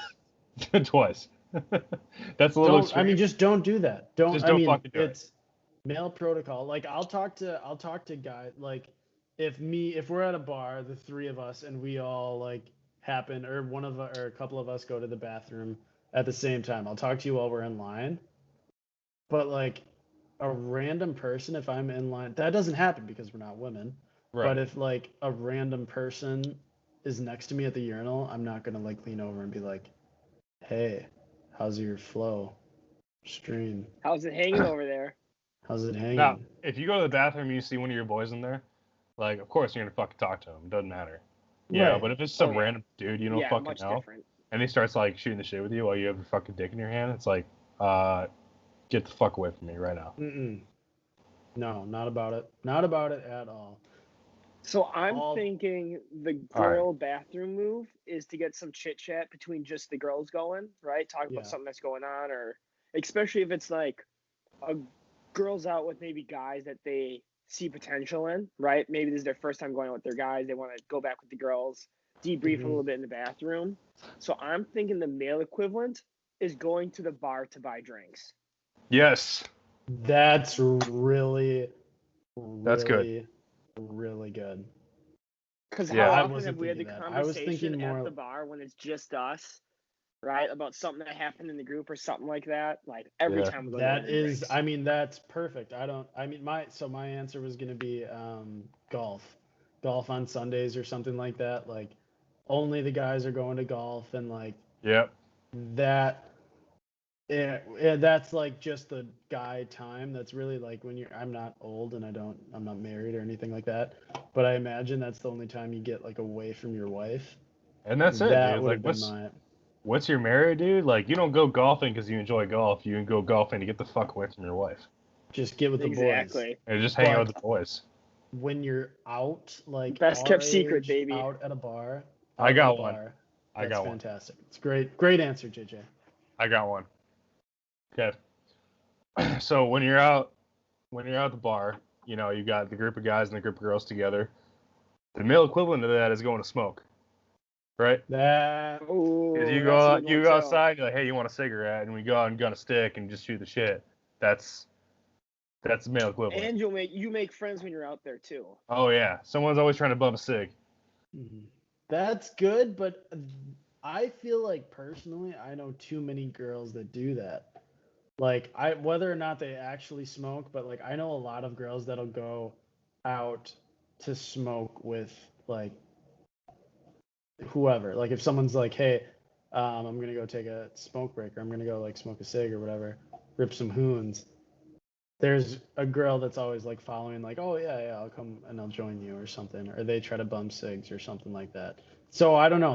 Twice. That's a little Don't. extreme. I mean, just don't do that. Don't. Just I don't mean, fucking do it. it's male protocol. Like I'll talk to guys. Like if we're at a bar, the three of us, and we all like happen, or a couple of us go to the bathroom at the same time. I'll talk to you while we're in line. But like a random person, if I'm in line, that doesn't happen because we're not women. Right. But if like a random person is next to me at the urinal, I'm not gonna like lean over and be like, "Hey, how's your flow stream? How's it hanging over there? How's it hanging?" Now, if you go to the bathroom and you see one of your boys in there, like, of course you're gonna fucking talk to him. It doesn't matter. Yeah, Right. but if it's some yeah. random dude you don't Yeah, fucking much know, different. and he starts like shooting the shit with you while you have your fucking dick in your hand, it's like, get the fuck away from me right now. No, not about it. Not about it at all. So I'm thinking the girl bathroom move is to get some chit chat between just the girls going, right? Talk about something that's going on, or especially if it's like a girls out with maybe guys that they see potential in, right? Maybe this is their first time going out with their guys. They want to go back with the girls, debrief a little bit in the bathroom. So I'm thinking the male equivalent is going to the bar to buy drinks. Yes. That's really good. Really good. Because how often have we had the conversation at the bar when it's just us, right? About something that happened in the group or something like that. Like every time we go that to is, drinks. I mean, that's perfect. My answer was gonna be golf on Sundays or something like that. Like only the guys are going to golf and like that. Yeah, that's like just the guy time. That's really like when I'm not old and I'm not married or anything like that. But I imagine that's the only time you get like away from your wife. And that's it, that dude. would Like, have been what's your marriage, dude? Like, you don't go golfing because you enjoy golf. You go golfing to get the fuck away from your wife. Just get with the boys. And just hang out with the boys. When you're out, like best kept secret, baby. Out at a bar. I got one. That's fantastic. It's great answer, JJ. I got one. Okay. So when you're out at the bar, you know, you got the group of guys and the group of girls together. The male equivalent of that is going to smoke. Right? You go outside, you're like, hey, you want a cigarette? And we go out and gun a stick and just shoot the shit. That's the male equivalent. And you make friends when you're out there too. Oh yeah. Someone's always trying to bum a cig. That's good, but I feel like personally I know too many girls that do that. Like whether or not they actually smoke, but like I know a lot of girls that'll go out to smoke with like whoever. Like if someone's like, hey, I'm gonna go take a smoke break, or I'm gonna go like smoke a cig or whatever, rip some hoons. There's a girl that's always like following, like, oh yeah, I'll come and I'll join you or something, or they try to bum cigs or something like that. So I don't know.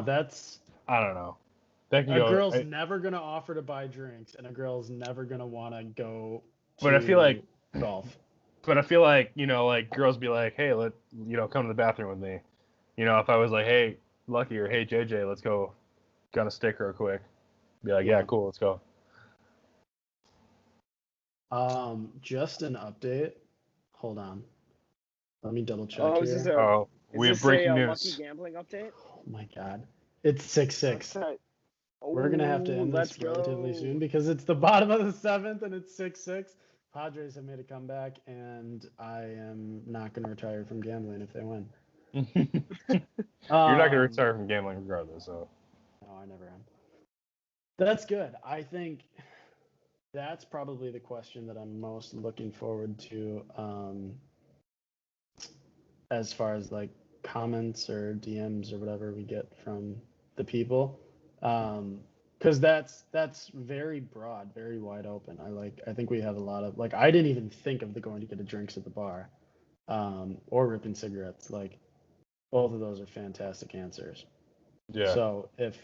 I don't know. Girl's never gonna offer to buy drinks, and a girl's never gonna want to go. But I feel like golf. But I feel like, you know, like girls be like, hey, come to the bathroom with me. You know, if I was like, hey, Lucky, or hey, JJ, let's go gun a stick real quick. Be like, yeah, cool, let's go. Just an update. Hold on. Let me double check here. We have breaking news. Lucky gambling update? Oh my god. It's 6-6. We're going to have to end this relatively soon because it's the bottom of the 7th and it's 6-6. Padres have made a comeback, and I am not going to retire from gambling if they win. You're not going to retire from gambling regardless, so. No, I never am. That's good. I think that's probably the question that I'm most looking forward to as far as like comments or DMs or whatever we get from the people. Because that's very broad, very wide open. I think we have a lot of I didn't even think of the going to get a drinks at the bar, or ripping cigarettes. Like both of those are fantastic answers. Yeah. So if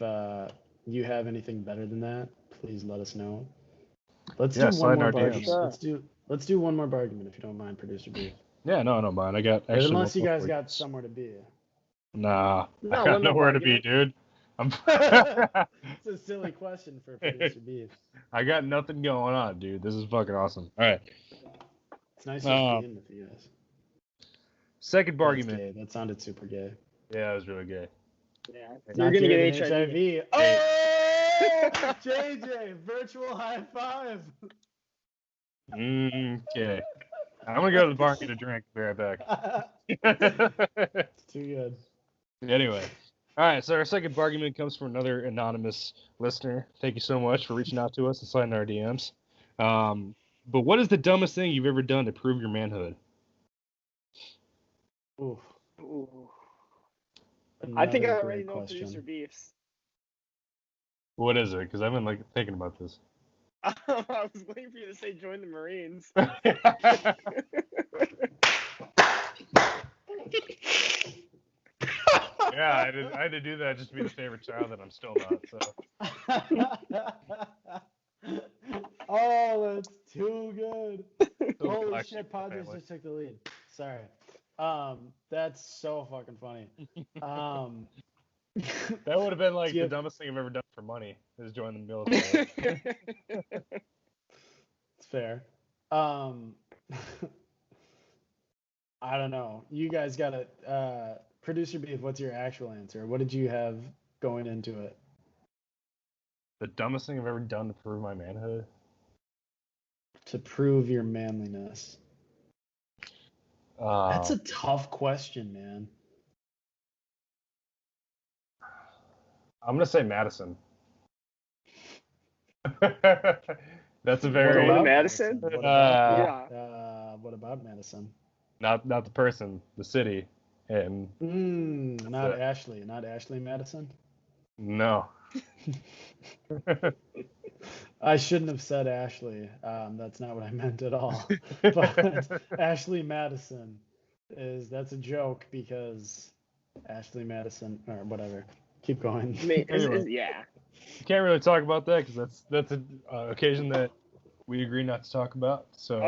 you have anything better than that, please let us know. Let's do one more bargain. Let's do one more bargain if you don't mind, Producer B. Yeah, no, I don't mind. I got unless you guys got somewhere to be. Nah, I got nowhere to be, dude. It's a silly question for Producer B. I got nothing going on, dude. This is fucking awesome. All right. It's nice to be in with you guys. Second bargain. That sounded super gay. Yeah, it was really gay. Yeah, you're gonna get HIV. Oh! JJ, virtual high five. Okay. I'm gonna go to the bar and get a drink. Be right back. It's too good. Anyway. All right, so our second argument comes from another anonymous listener. Thank you so much for reaching out to us and sliding our DMs. But what is the dumbest thing you've ever done to prove your manhood? Ooh. I think I Another already great know question. producer beefs. What is it? Because I've been thinking about this. I was waiting for you to say join the Marines. Yeah, I had to do that just to be the favorite child that I'm still not. So. Oh, that's too good. Still Holy black sheep shit, of the Padres family. just took the lead. Sorry. That's so fucking funny. That would have been like the Yep. dumbest thing I've ever done for money is join the military. It's fair. I don't know. You guys got it. Producer Beef, what's your actual answer? What did you have going into it? The dumbest thing I've ever done to prove my manhood? To prove your manliness. That's a tough question, man. I'm gonna say Madison. That's a very Going to Madison? What about, Yeah. What about Madison? Not the person, the city, and not Ashley. Not Ashley Madison. no. I shouldn't have said Ashley. That's not what I meant at all. But Ashley Madison that's a joke because Ashley Madison or whatever. Keep going. Anyway, yeah. You can't really talk about that because that's an occasion that we agree not to talk about. So.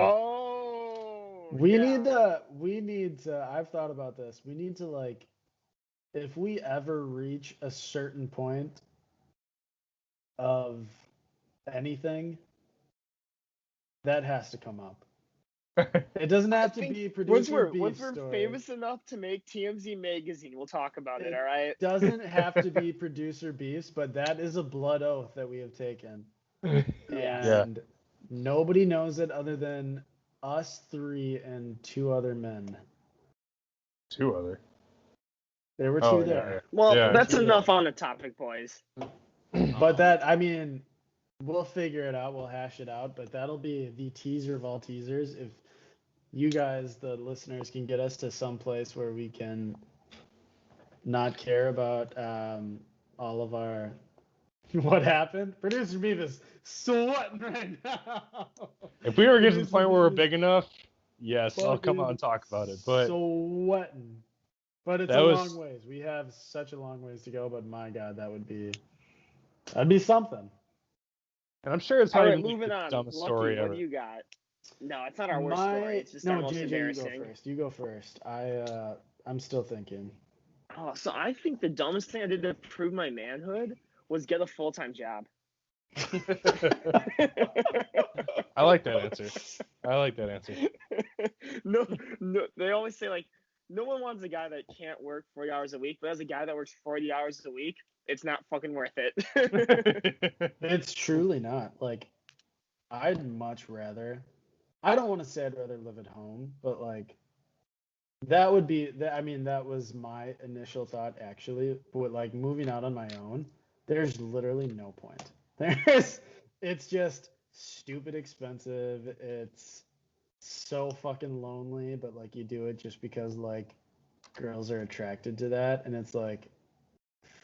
We need to. I've thought about this. We need to if we ever reach a certain point of anything, that has to come up. It doesn't have to be producer beef once we're story. famous enough to make TMZ magazine, we'll talk about it. All right. Doesn't have to be producer beefs, but that is a blood oath that we have taken, and nobody knows it other than us three and two other men. Two other. There were two there. Yeah. Well, that's enough on the topic, boys. But we'll figure it out. We'll hash it out. But that'll be the teaser of all teasers. If you guys, the listeners, can get us to some place where we can not care about all of our what happened. Producer Beef is sweating right now. If we ever get to the point where we're big enough, yes, I'll come out and talk about it. But sweating. But it's long ways. We have such a long ways to go. But my God, that'd be something. And I'm sure it's probably moving on. the dumbest Lucky, story what ever. do you got? No, it's not our worst story. It's just our most JJ, embarrassing. You go first. I'm still thinking. Oh, so I think the dumbest thing I did to prove my manhood was get a full-time job. I like that answer. No, they always say no one wants a guy that can't work 40 hours a week, but as a guy that works 40 hours a week, it's not fucking worth it. It's truly not. I'd much rather. I don't want to say I'd rather live at home, but that would be. That was my initial thought actually. But moving out on my own, there's literally no point. It's just stupid expensive. It's so fucking lonely, but you do it just because girls are attracted to that, and it's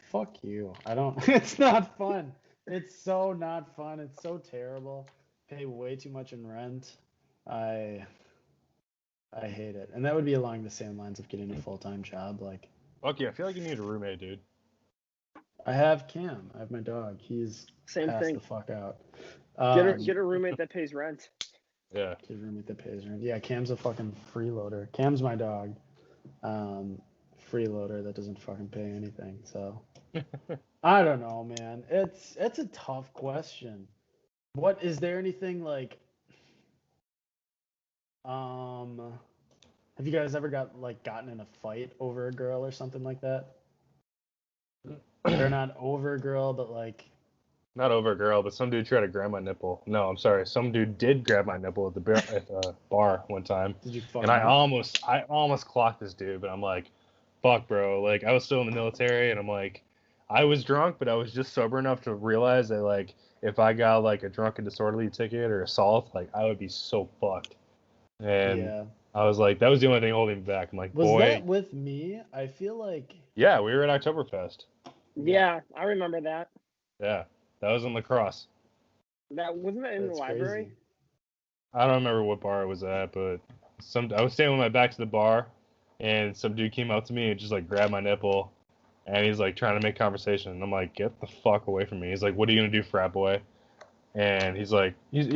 fuck you. I don't. It's not fun. It's so not fun. It's so terrible. Pay way too much in rent. I hate it. And that would be along the same lines of getting a full-time job. Okay, I feel like you need a roommate, dude. I have Cam. I have my dog. He's same passed thing. The fuck out. Get a roommate that pays rent. Yeah. Get a roommate that pays rent. Yeah, Cam's a fucking freeloader. Cam's my dog. Freeloader that doesn't fucking pay anything. So I don't know, man. It's a tough question. What is there anything have you guys ever gotten in a fight over a girl or something like that? Or not over a girl, but not over a girl, but some dude tried to grab my nipple. No, I'm sorry. Some dude did grab my nipple at the bar one time. Did you fuck And I him? almost clocked this dude, but I'm like, fuck, bro. Like, I was still in the military, and I'm like, I was drunk, but I was just sober enough to realize that, like, if I got, like, a drunken disorderly ticket or assault, like, I would be so fucked. And Yeah. I was like, that was the only thing holding me back. I'm like, Was boy. that with me? I feel like. Yeah, we were at Oktoberfest. Yeah, I remember that. Yeah, that was in La Crosse. That wasn't it in the library. Crazy. I don't remember what bar it was at, but I was standing with my back to the bar, and some dude came up to me and just like grabbed my nipple, and he's like trying to make conversation. And I'm like, get the fuck away from me. He's like, what are you gonna do, frat boy? And he's like, what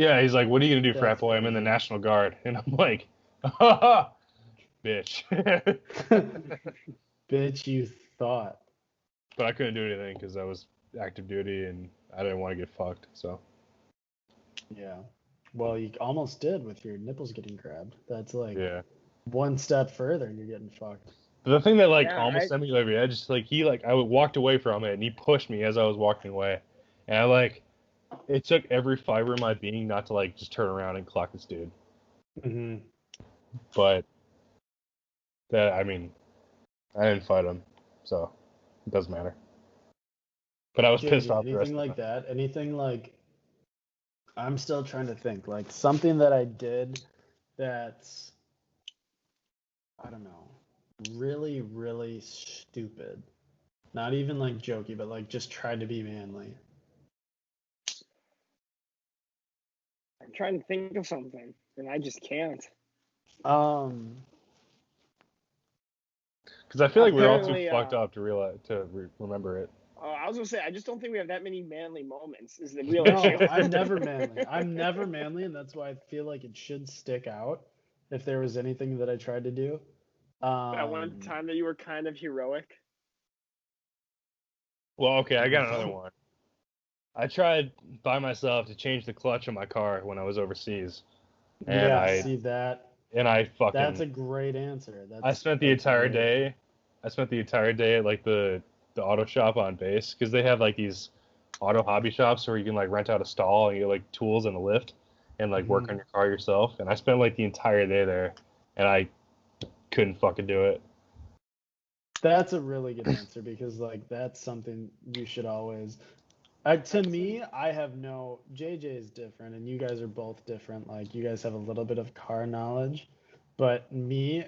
are you gonna do, frat boy? I'm in the National Guard. And I'm like, ha ha, bitch. Bitch, you thought. But I couldn't do anything because I was active duty and I didn't want to get fucked. So. Yeah. Well, you almost did with your nipples getting grabbed. That's like one step further and you're getting fucked. But the thing that almost sent me over the edge is I walked away from it and he pushed me as I was walking away, and it took every fiber of my being not to just turn around and clock this dude. Mm-hmm. But I didn't fight him, so it doesn't matter. But I was pissed off. Anything like that? Anything like? I'm still trying to think. Like something that I did that's, I don't know, really, really stupid. Not even like jokey, but like just tried to be manly. I'm trying to think of something, and I just can't. Because I feel like we're all too fucked up to remember it. I was gonna say, I just don't think we have that many manly moments. Is the real issue? No, I'm never manly. I'm never manly, and that's why I feel like it should stick out if there was anything that I tried to do. That one time that you were kind of heroic. Well, okay, I got another one. I tried by myself to change the clutch on my car when I was overseas. And that's a great answer. I spent the entire day at the auto shop on base, because they have these auto hobby shops where you can rent out a stall and get tools and a lift and work on your car yourself. And I spent the entire day there, and I couldn't fucking do it. That's a really good answer, because that's something you should always. To me, I have JJ is different, and you guys are both different. You guys have a little bit of car knowledge, but me,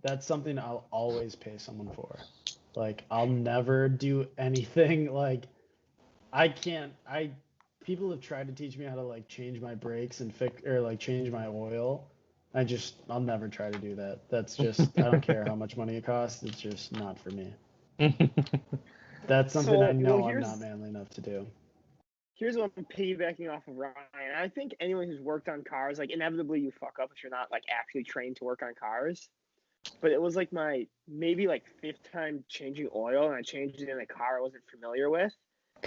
that's something I'll always pay someone for. I'll never do anything people have tried to teach me how to change my brakes and change my oil. I'll never try to do that. That's just, I don't care how much money it costs. It's just not for me. That's something I'm not manly enough to do. Here's what I'm piggybacking off of Ryan. I think anyone who's worked on cars, inevitably you fuck up if you're not actually trained to work on cars. But it was my maybe fifth time changing oil, and I changed it in a car I wasn't familiar with.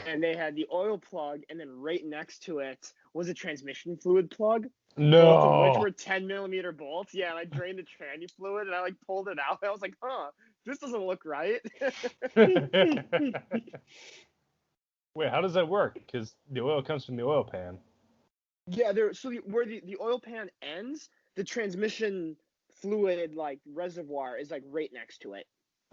And they had the oil plug, and then right next to it was a transmission fluid plug. No. Both of which were 10mm bolts. Yeah, and I drained the tranny fluid, and I pulled it out. I was like, this doesn't look right. Wait, how does that work? Because the oil comes from the oil pan. Yeah, where the oil pan ends, the transmission fluid reservoir is right next to it.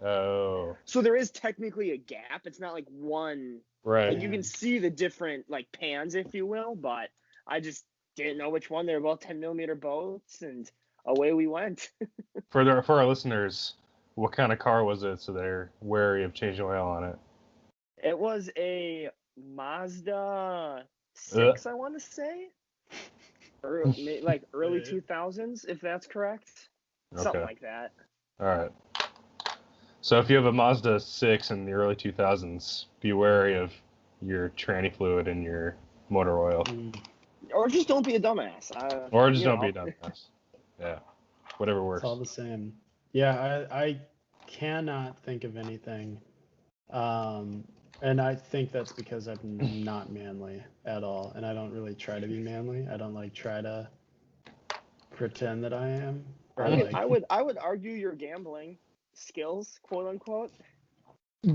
Oh. So there is technically a gap. It's not one. Right. You can see the different pans, if you will, but I just didn't know which one. They were both 10mm bolts, and away we went. For our listeners, what kind of car was it, so they're wary of changing oil on it? It was a Mazda 6, I want to say. Early 2000s, if that's correct. Okay. Something like that. All right. So if you have a Mazda 6 in the early 2000s, be wary of your tranny fluid and your motor oil. Or just don't be a dumbass. Or just don't be a dumbass. Yeah. Whatever works. It's all the same. Yeah, I cannot think of anything. And I think that's because I'm not manly at all. And I don't really try to be manly. I don't try to pretend that I am. I would argue your gambling skills, quote unquote.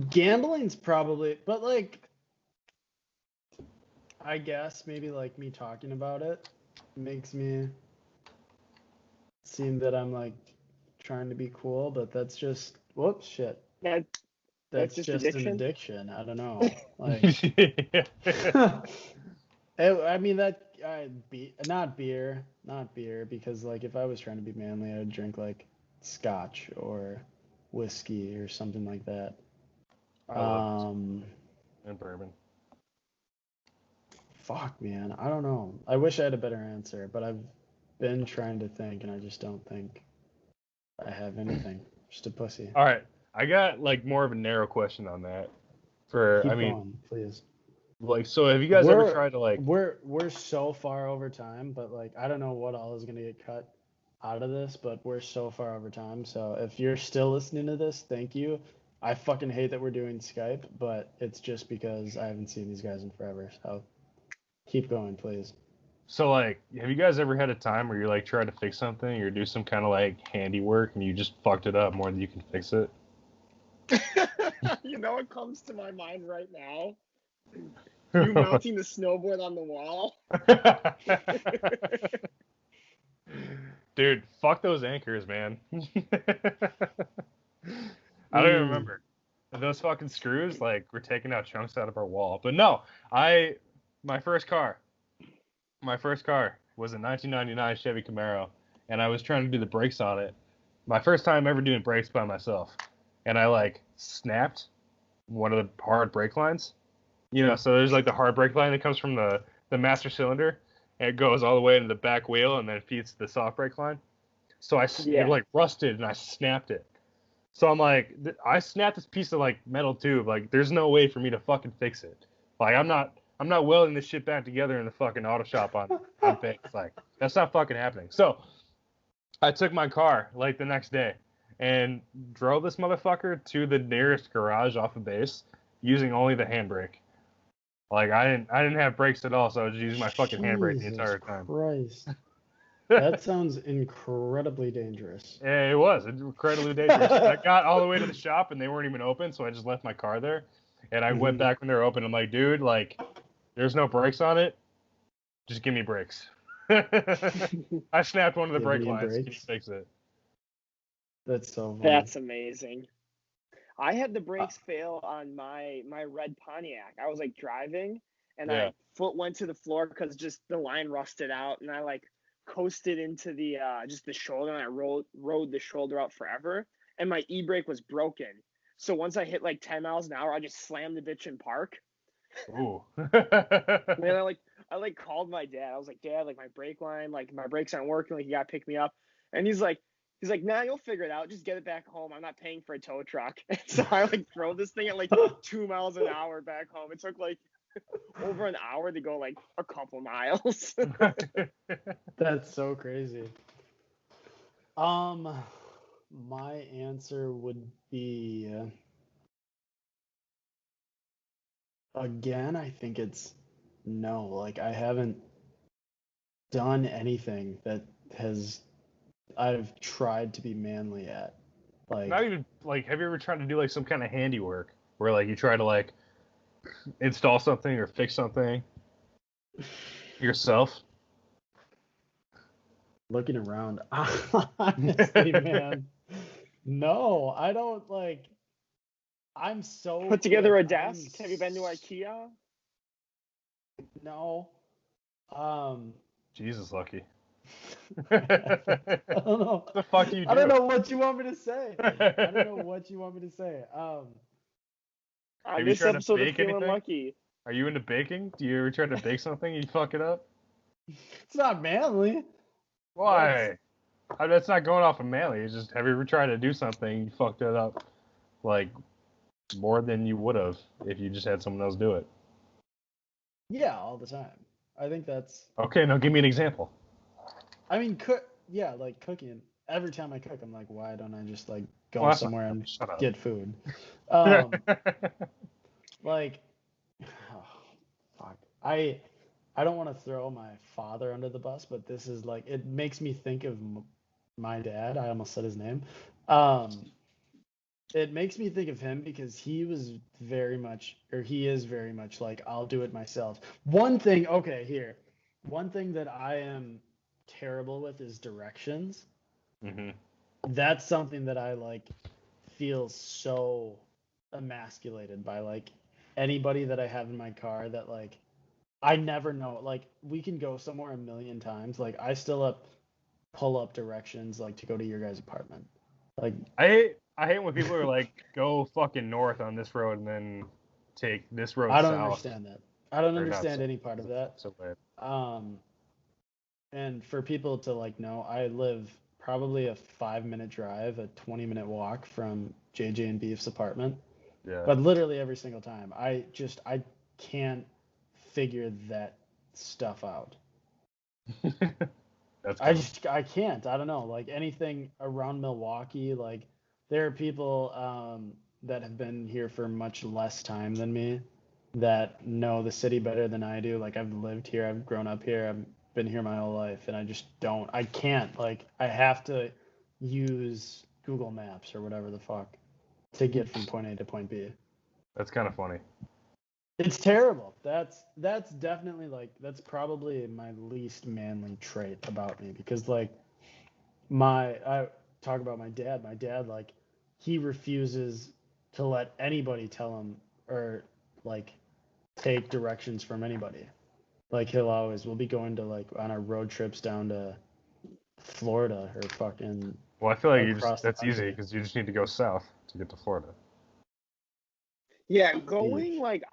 Gambling's probably, but I guess maybe like me talking about it makes me seem that I'm like trying to be cool, but that's just whoops shit. That's just just an addiction. addiction. I don't know. Like, I mean not beer, because like if I was trying to be manly, I would drink like scotch or whiskey or something like that. And bourbon. Fuck, man. I don't know. I wish I had a better answer, but I've been trying to think, and I just don't think I have anything. Just a pussy. All right, I got like more of a narrow question on that. Keep going, please. Like, so have you guys ever tried to like? We're so far over time, but like I don't know what all is gonna get cut out of this, but we're so far over time. So if you're still listening to this, thank you. I fucking hate that we're doing Skype, but it's just because I haven't seen these guys in forever. So keep going, please. So like, have you guys ever had a time where you're like trying to fix something or do some kind of like handiwork and you just fucked it up more than you can fix it? You know what comes to my mind right now? You mounting the snowboard on the wall. Dude, fuck those anchors, man. I don't even remember. Those fucking screws, like, we're taking out chunks out of our wall. But no, my first car was a 1999 Chevy Camaro, and I was trying to do the brakes on it. My first time ever doing brakes by myself. And I, like, snapped one of the hard brake lines. You know, so there's, like, the hard brake line that comes from the master cylinder, and it goes all the way into the back wheel and then it feeds the soft brake line. So it, like, rusted, and I snapped it. So I'm like, I snapped this piece of like metal tube. Like, there's no way for me to fucking fix it. Like, I'm not welding this shit back together in the fucking auto shop on fix. Like, that's not fucking happening. So I took my car like the next day and drove this motherfucker to the nearest garage off of base using only the handbrake. Like, I didn't have brakes at all, so I was using my fucking handbrake the entire time. Christ. That sounds incredibly dangerous. Yeah, it was incredibly dangerous. I got all the way to the shop and they weren't even open, so I just left my car there. And I went back when they were open. I'm like, dude, like, there's no brakes on it. Just give me brakes. I snapped one of the brake lines. Can you fix it? That's so funny. That's amazing. I had the brakes fail on my red Pontiac. I was like driving, and my foot went to the floor because just the line rusted out, and I like coasted into the just the shoulder, and I rode the shoulder out forever, and my e-brake was broken. So once I hit like 10 miles an hour, I just slammed the bitch in park. Ooh. And I called my dad. I was like, Dad, like my brake line, like my brakes aren't working, like you gotta pick me up. And he's like, nah, you'll figure it out. Just get it back home. I'm not paying for a tow truck. And so I like drove this thing at like 2 miles an hour back home. It took like over an hour to go like a couple miles. That's so crazy. My answer would be again, I think it's no. Like, I haven't done anything that I've tried to be manly at. Like, not even like, have you ever tried to do like some kind of handiwork where like you try to like install something or fix something yourself? Looking around, honestly, man, no, I don't like. I'm so put together a desk. Have you been to IKEA? No. Jesus, Lucky. I don't know. What the fuck do you do? I don't know what you want me to say. On this episode of Feelin Lucky. Are you into baking? Do you ever try to bake something and you fuck it up? It's not manly. Why? That's not going off of manly. It's just, have you ever tried to do something and you fucked it up like more than you would have if you just had someone else do it? Yeah, all the time. I think that's okay. Now give me an example. I mean, like cooking. Every time I cook, I'm like, why don't I just like go somewhere and get food? Like, oh, fuck. I don't want to throw my father under the bus, but this is like, it makes me think of my dad. I almost said his name. it makes me think of him because he is very much like, I'll do it myself. One thing that I am terrible with is directions. Mm-hmm. That's something that I like feel so emasculated by, like, anybody that I have in my car that, like, I never know. Like, we can go somewhere a million times. Like, I still pull up directions, like, to go to your guys' apartment. Like, I hate when people are like, go fucking north on this road and then take this road I don't south. understand that. I don't Or understand not, any part of that. so bad. And for people to, like, know, I live probably a 5-minute drive, a 20-minute walk from JJ and Beef's apartment. Yeah. But literally every single time, I can't figure that stuff out. I can't. I don't know. Like, anything around Milwaukee, like, there are people that have been here for much less time than me that know the city better than I do. Like, I've lived here, I've grown up here, I've been here my whole life, and I can't. Like, I have to use Google Maps or whatever the fuck to get from point A to point B. That's kind of funny. It's terrible. That's definitely, like, that's probably my least manly trait about me, because, like, I talk about my dad. My dad, like, he refuses to let anybody tell him or, like, take directions from anybody. Like, we'll be going to, like, on our road trips down to Florida or fucking. Well, I feel like that's easy because you just need to go south to get to Florida. Yeah, going like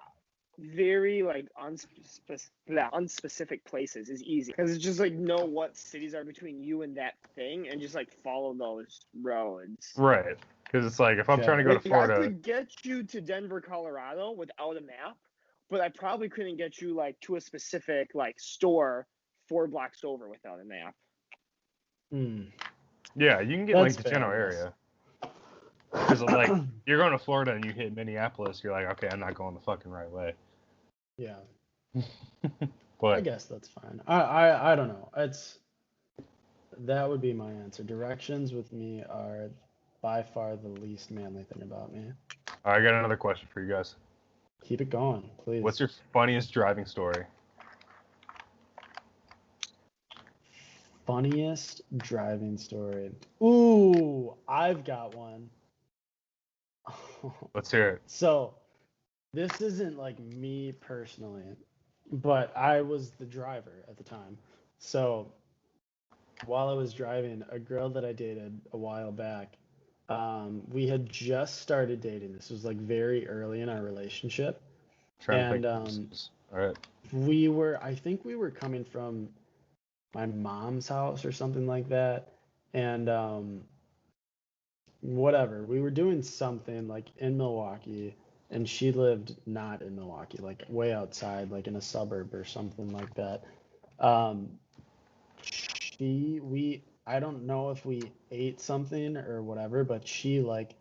very like unspecific places is easy because it's just like know what cities are between you and that thing and just like follow those roads. Right, because it's like if I'm trying to go to Florida, I could get you to Denver, Colorado without a map, but I probably couldn't get you like to a specific like store 4 blocks over without a map. Yeah, you can get like the general area. Because like you're going to Florida and you hit Minneapolis, you're like, okay, I'm not going the fucking right way. Yeah. But I guess that's fine. I don't know. That would be my answer. Directions with me are by far the least manly thing about me. All right, I got another question for you guys. Keep it going, please. What's your funniest driving story? Funniest driving story. Ooh, I've got one. Let's hear it. So, this isn't like me personally, but I was the driver at the time. So, while I was driving, a girl that I dated a while back, we had just started dating. This was like very early in our relationship. All right. I think we were coming from my mom's house or something like that. And whatever, we were doing something like in Milwaukee, and she lived not in Milwaukee, like way outside, like in a suburb or something like that. I don't know if we ate something or whatever, but she, like,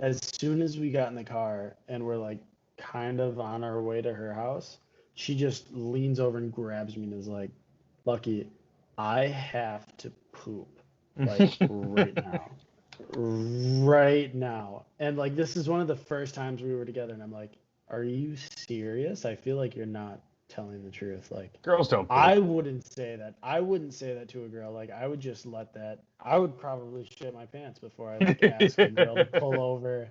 as soon as we got in the car and we're like kind of on our way to her house, she just leans over and grabs me and is like, Lucky, I have to poop, like, right now. Right now. And, like, this is one of the first times we were together, and I'm like, are you serious? I feel like you're not telling the truth. Like, girls don't poop. I wouldn't say that. I wouldn't say that to a girl. Like, I would just let that. I would probably shit my pants before I, like, ask a girl to pull over.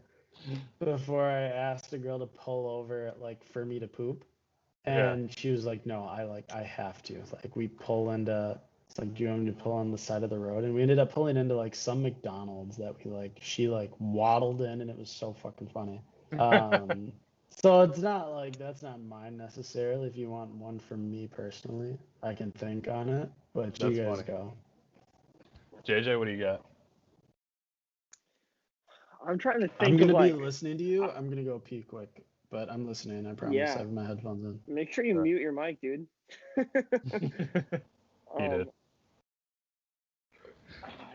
Before I asked a girl to pull over, like, for me to poop. And she was like, no, I have to. Like, we pull into, it's like, do you want me to pull on the side of the road? And we ended up pulling into, like, some McDonald's that she, like, waddled in, and it was so fucking funny. So it's not like, that's not mine necessarily. If you want one from me personally, I can think on it, but that's you guys funny. Go. JJ, what do you got? I'm trying to think. I'm going to be listening to you. I'm going to go pee quick. But I'm listening, I promise. Yeah. I have my headphones in. Make sure you mute your mic, dude.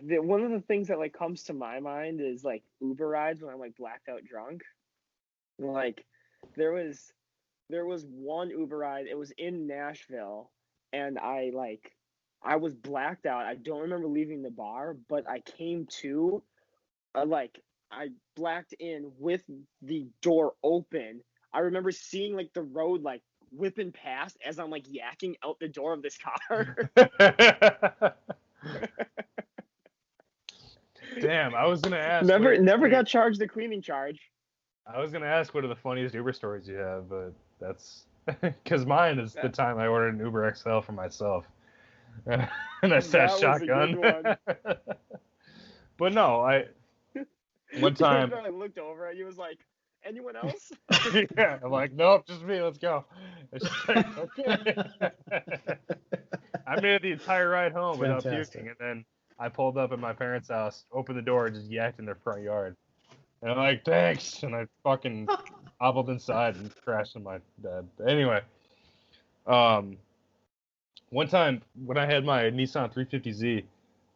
One of the things that, like, comes to my mind is, like, Uber rides when I'm, like, blacked out drunk. Like, there was one Uber ride. It was in Nashville, and I was blacked out. I don't remember leaving the bar, but I came to, like, I blacked in with the door open. I remember seeing like the road like whipping past as I'm like yakking out the door of this car. Damn, I was gonna ask. Never got charged the cleaning charge. I was gonna ask what are the funniest Uber stories you have, but that's because mine is the time I ordered an Uber XL for myself, and I sat shotgun. Was a good one. But no, one time I looked over and he was like, "Anyone else?" Yeah, I'm like, nope, just me. Let's go. And she's like, okay. I made it the entire ride home without puking, and then I pulled up at my parents' house, opened the door, and just yacked in their front yard. And I'm like, thanks, and I fucking hobbled inside and crashed on my dad. Anyway, one time when I had my Nissan 350Z,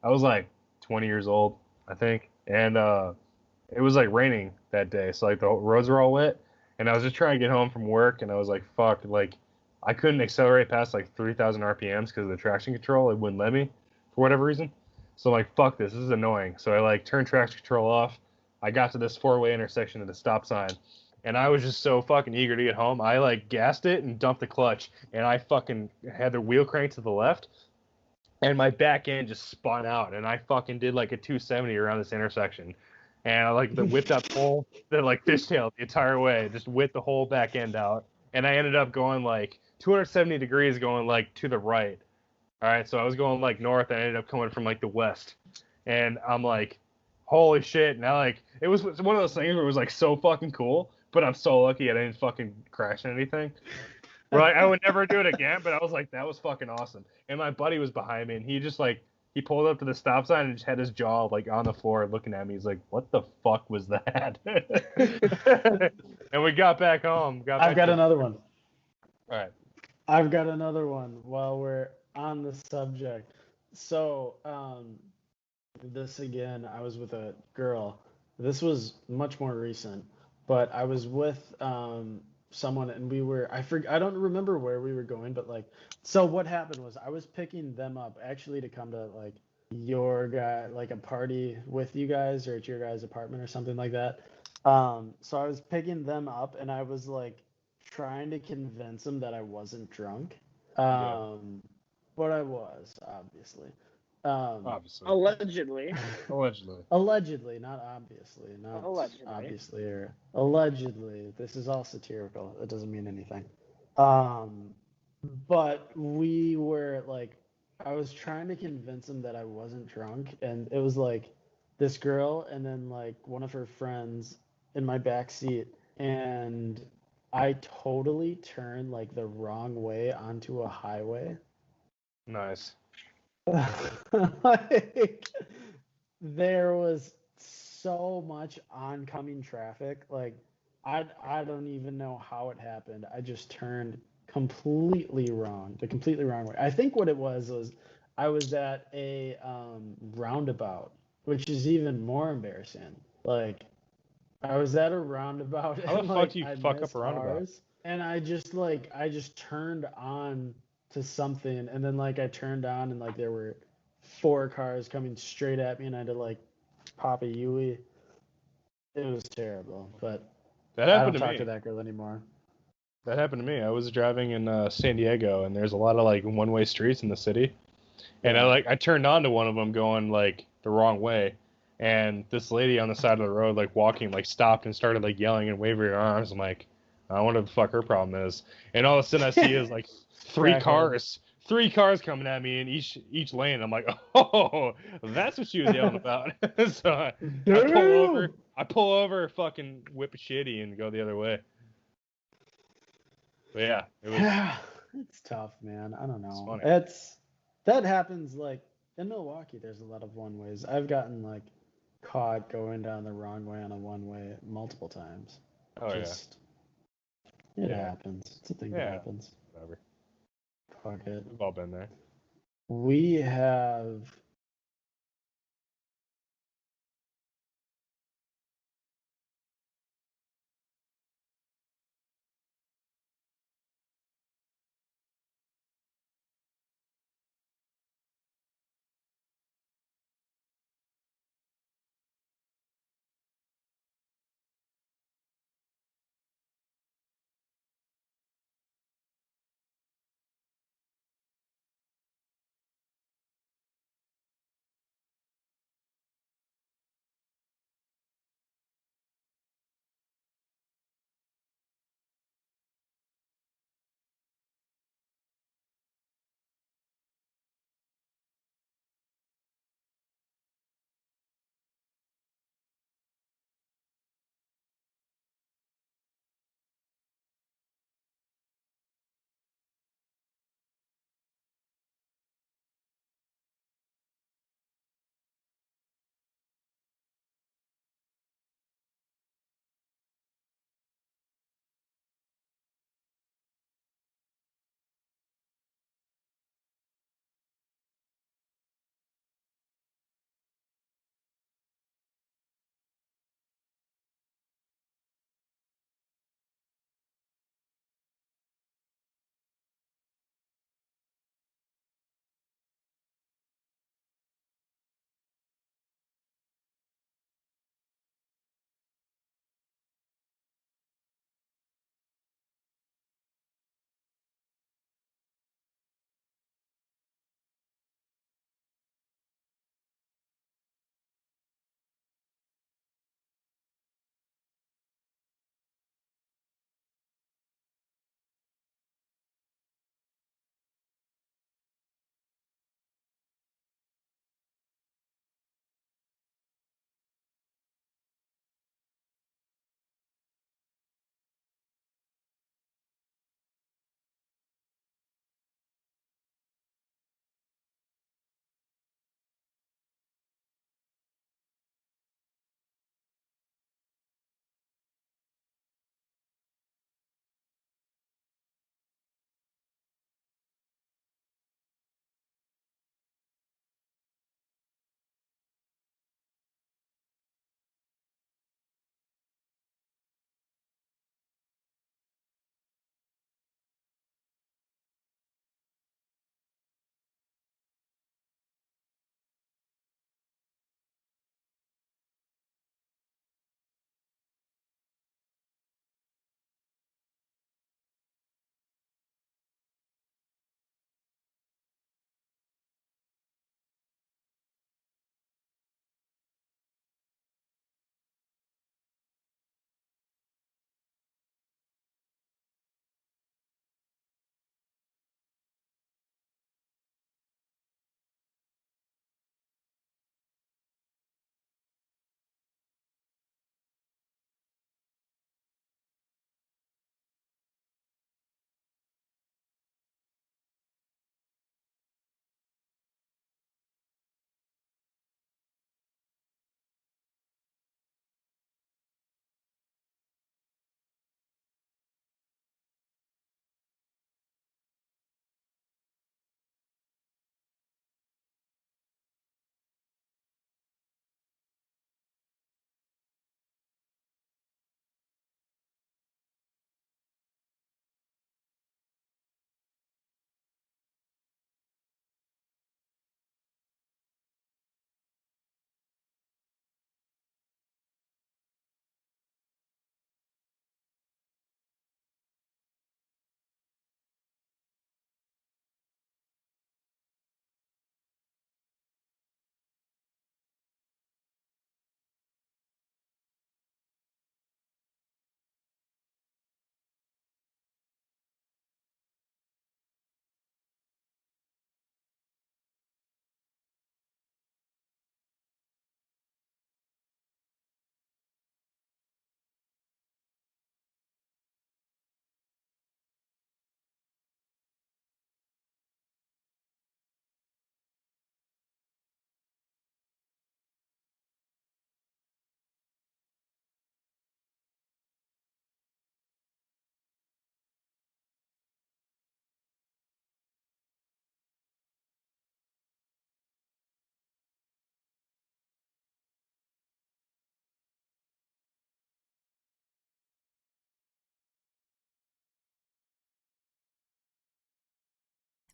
I was like 20 years old, I think, and it was like raining that day, so like the roads were all wet, and I was just trying to get home from work, and I was like, fuck, like I couldn't accelerate past like 3,000 RPMs because of the traction control. It wouldn't let me for whatever reason. So I'm like, fuck this is annoying. So I like turned traction control off. I got to this 4-way intersection at a stop sign, and I was just so fucking eager to get home. I like gassed it and dumped the clutch, and I fucking had the wheel crank to the left, and my back end just spun out, and I fucking did like a 270 around this intersection. And I like the whipped up pole that like fishtailed the entire way, just whipped the whole back end out. And I ended up going like 270 degrees going like to the right. All right, so I was going like north, and I ended up coming from like the west. And I'm like, holy shit. Now like it was one of those things where it was like so fucking cool, but I'm so lucky I didn't fucking crash anything. Right, I would never do it again, but I was like, that was fucking awesome. And my buddy was behind me, and he just like he pulled up to the stop sign and just had his jaw like on the floor looking at me. He's like, what the fuck was that? And we got back home. I've got another one. All right. I've got another one while we're on the subject. So, this again, I was with a girl. This was much more recent, but I was with someone, and I don't remember where we were going, but like, so what happened was I was picking them up actually to come to like your guy, like a party with you guys or at your guys' apartment or something like that. So I was picking them up, and I was like trying to convince them that I wasn't drunk. But I was, obviously. Obviously. Allegedly. Allegedly, not obviously. Not allegedly. Obviously or allegedly. This is all satirical. It doesn't mean anything. But we were like, I was trying to convince him that I wasn't drunk, and it was like this girl and then like one of her friends in my back seat, and I totally turned like the wrong way onto a highway. Nice. Like, there was so much oncoming traffic. Like, I don't even know how it happened. I just turned completely wrong, the completely wrong way. I think what it was I was at a roundabout, which is even more embarrassing. Like, I was at a roundabout. How the fuck do you fuck up a roundabout? And I just turned on to something, and then like I turned on, and like there were 4 cars coming straight at me, and I had to like pop a Yui. It was terrible, but that happened I don't to talk me. to that girl anymore. That happened to me. I was driving in San Diego, and there's a lot of like one-way streets in the city, and I turned on to one of them going like the wrong way, and this lady on the side of the road like walking like stopped and started like yelling and waving her arms. I'm like, I wonder what the fuck her problem is. And all of a sudden I see is like 3 cars coming at me in each lane. I'm like, oh, that's what she was yelling about. So I pull over, fucking whip a shitty, and go the other way. But yeah, it was. It's tough, man. I don't know. It's That happens like in Milwaukee. There's a lot of one ways. I've gotten like caught going down the wrong way on a one way multiple times. Oh It happens. It's a thing that happens. Whatever. Fuck it. We've all been there. We have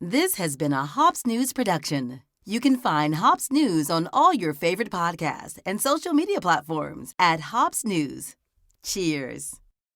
This has been a Hops News production. You can find Hops News on all your favorite podcasts and social media platforms at Hops News. Cheers.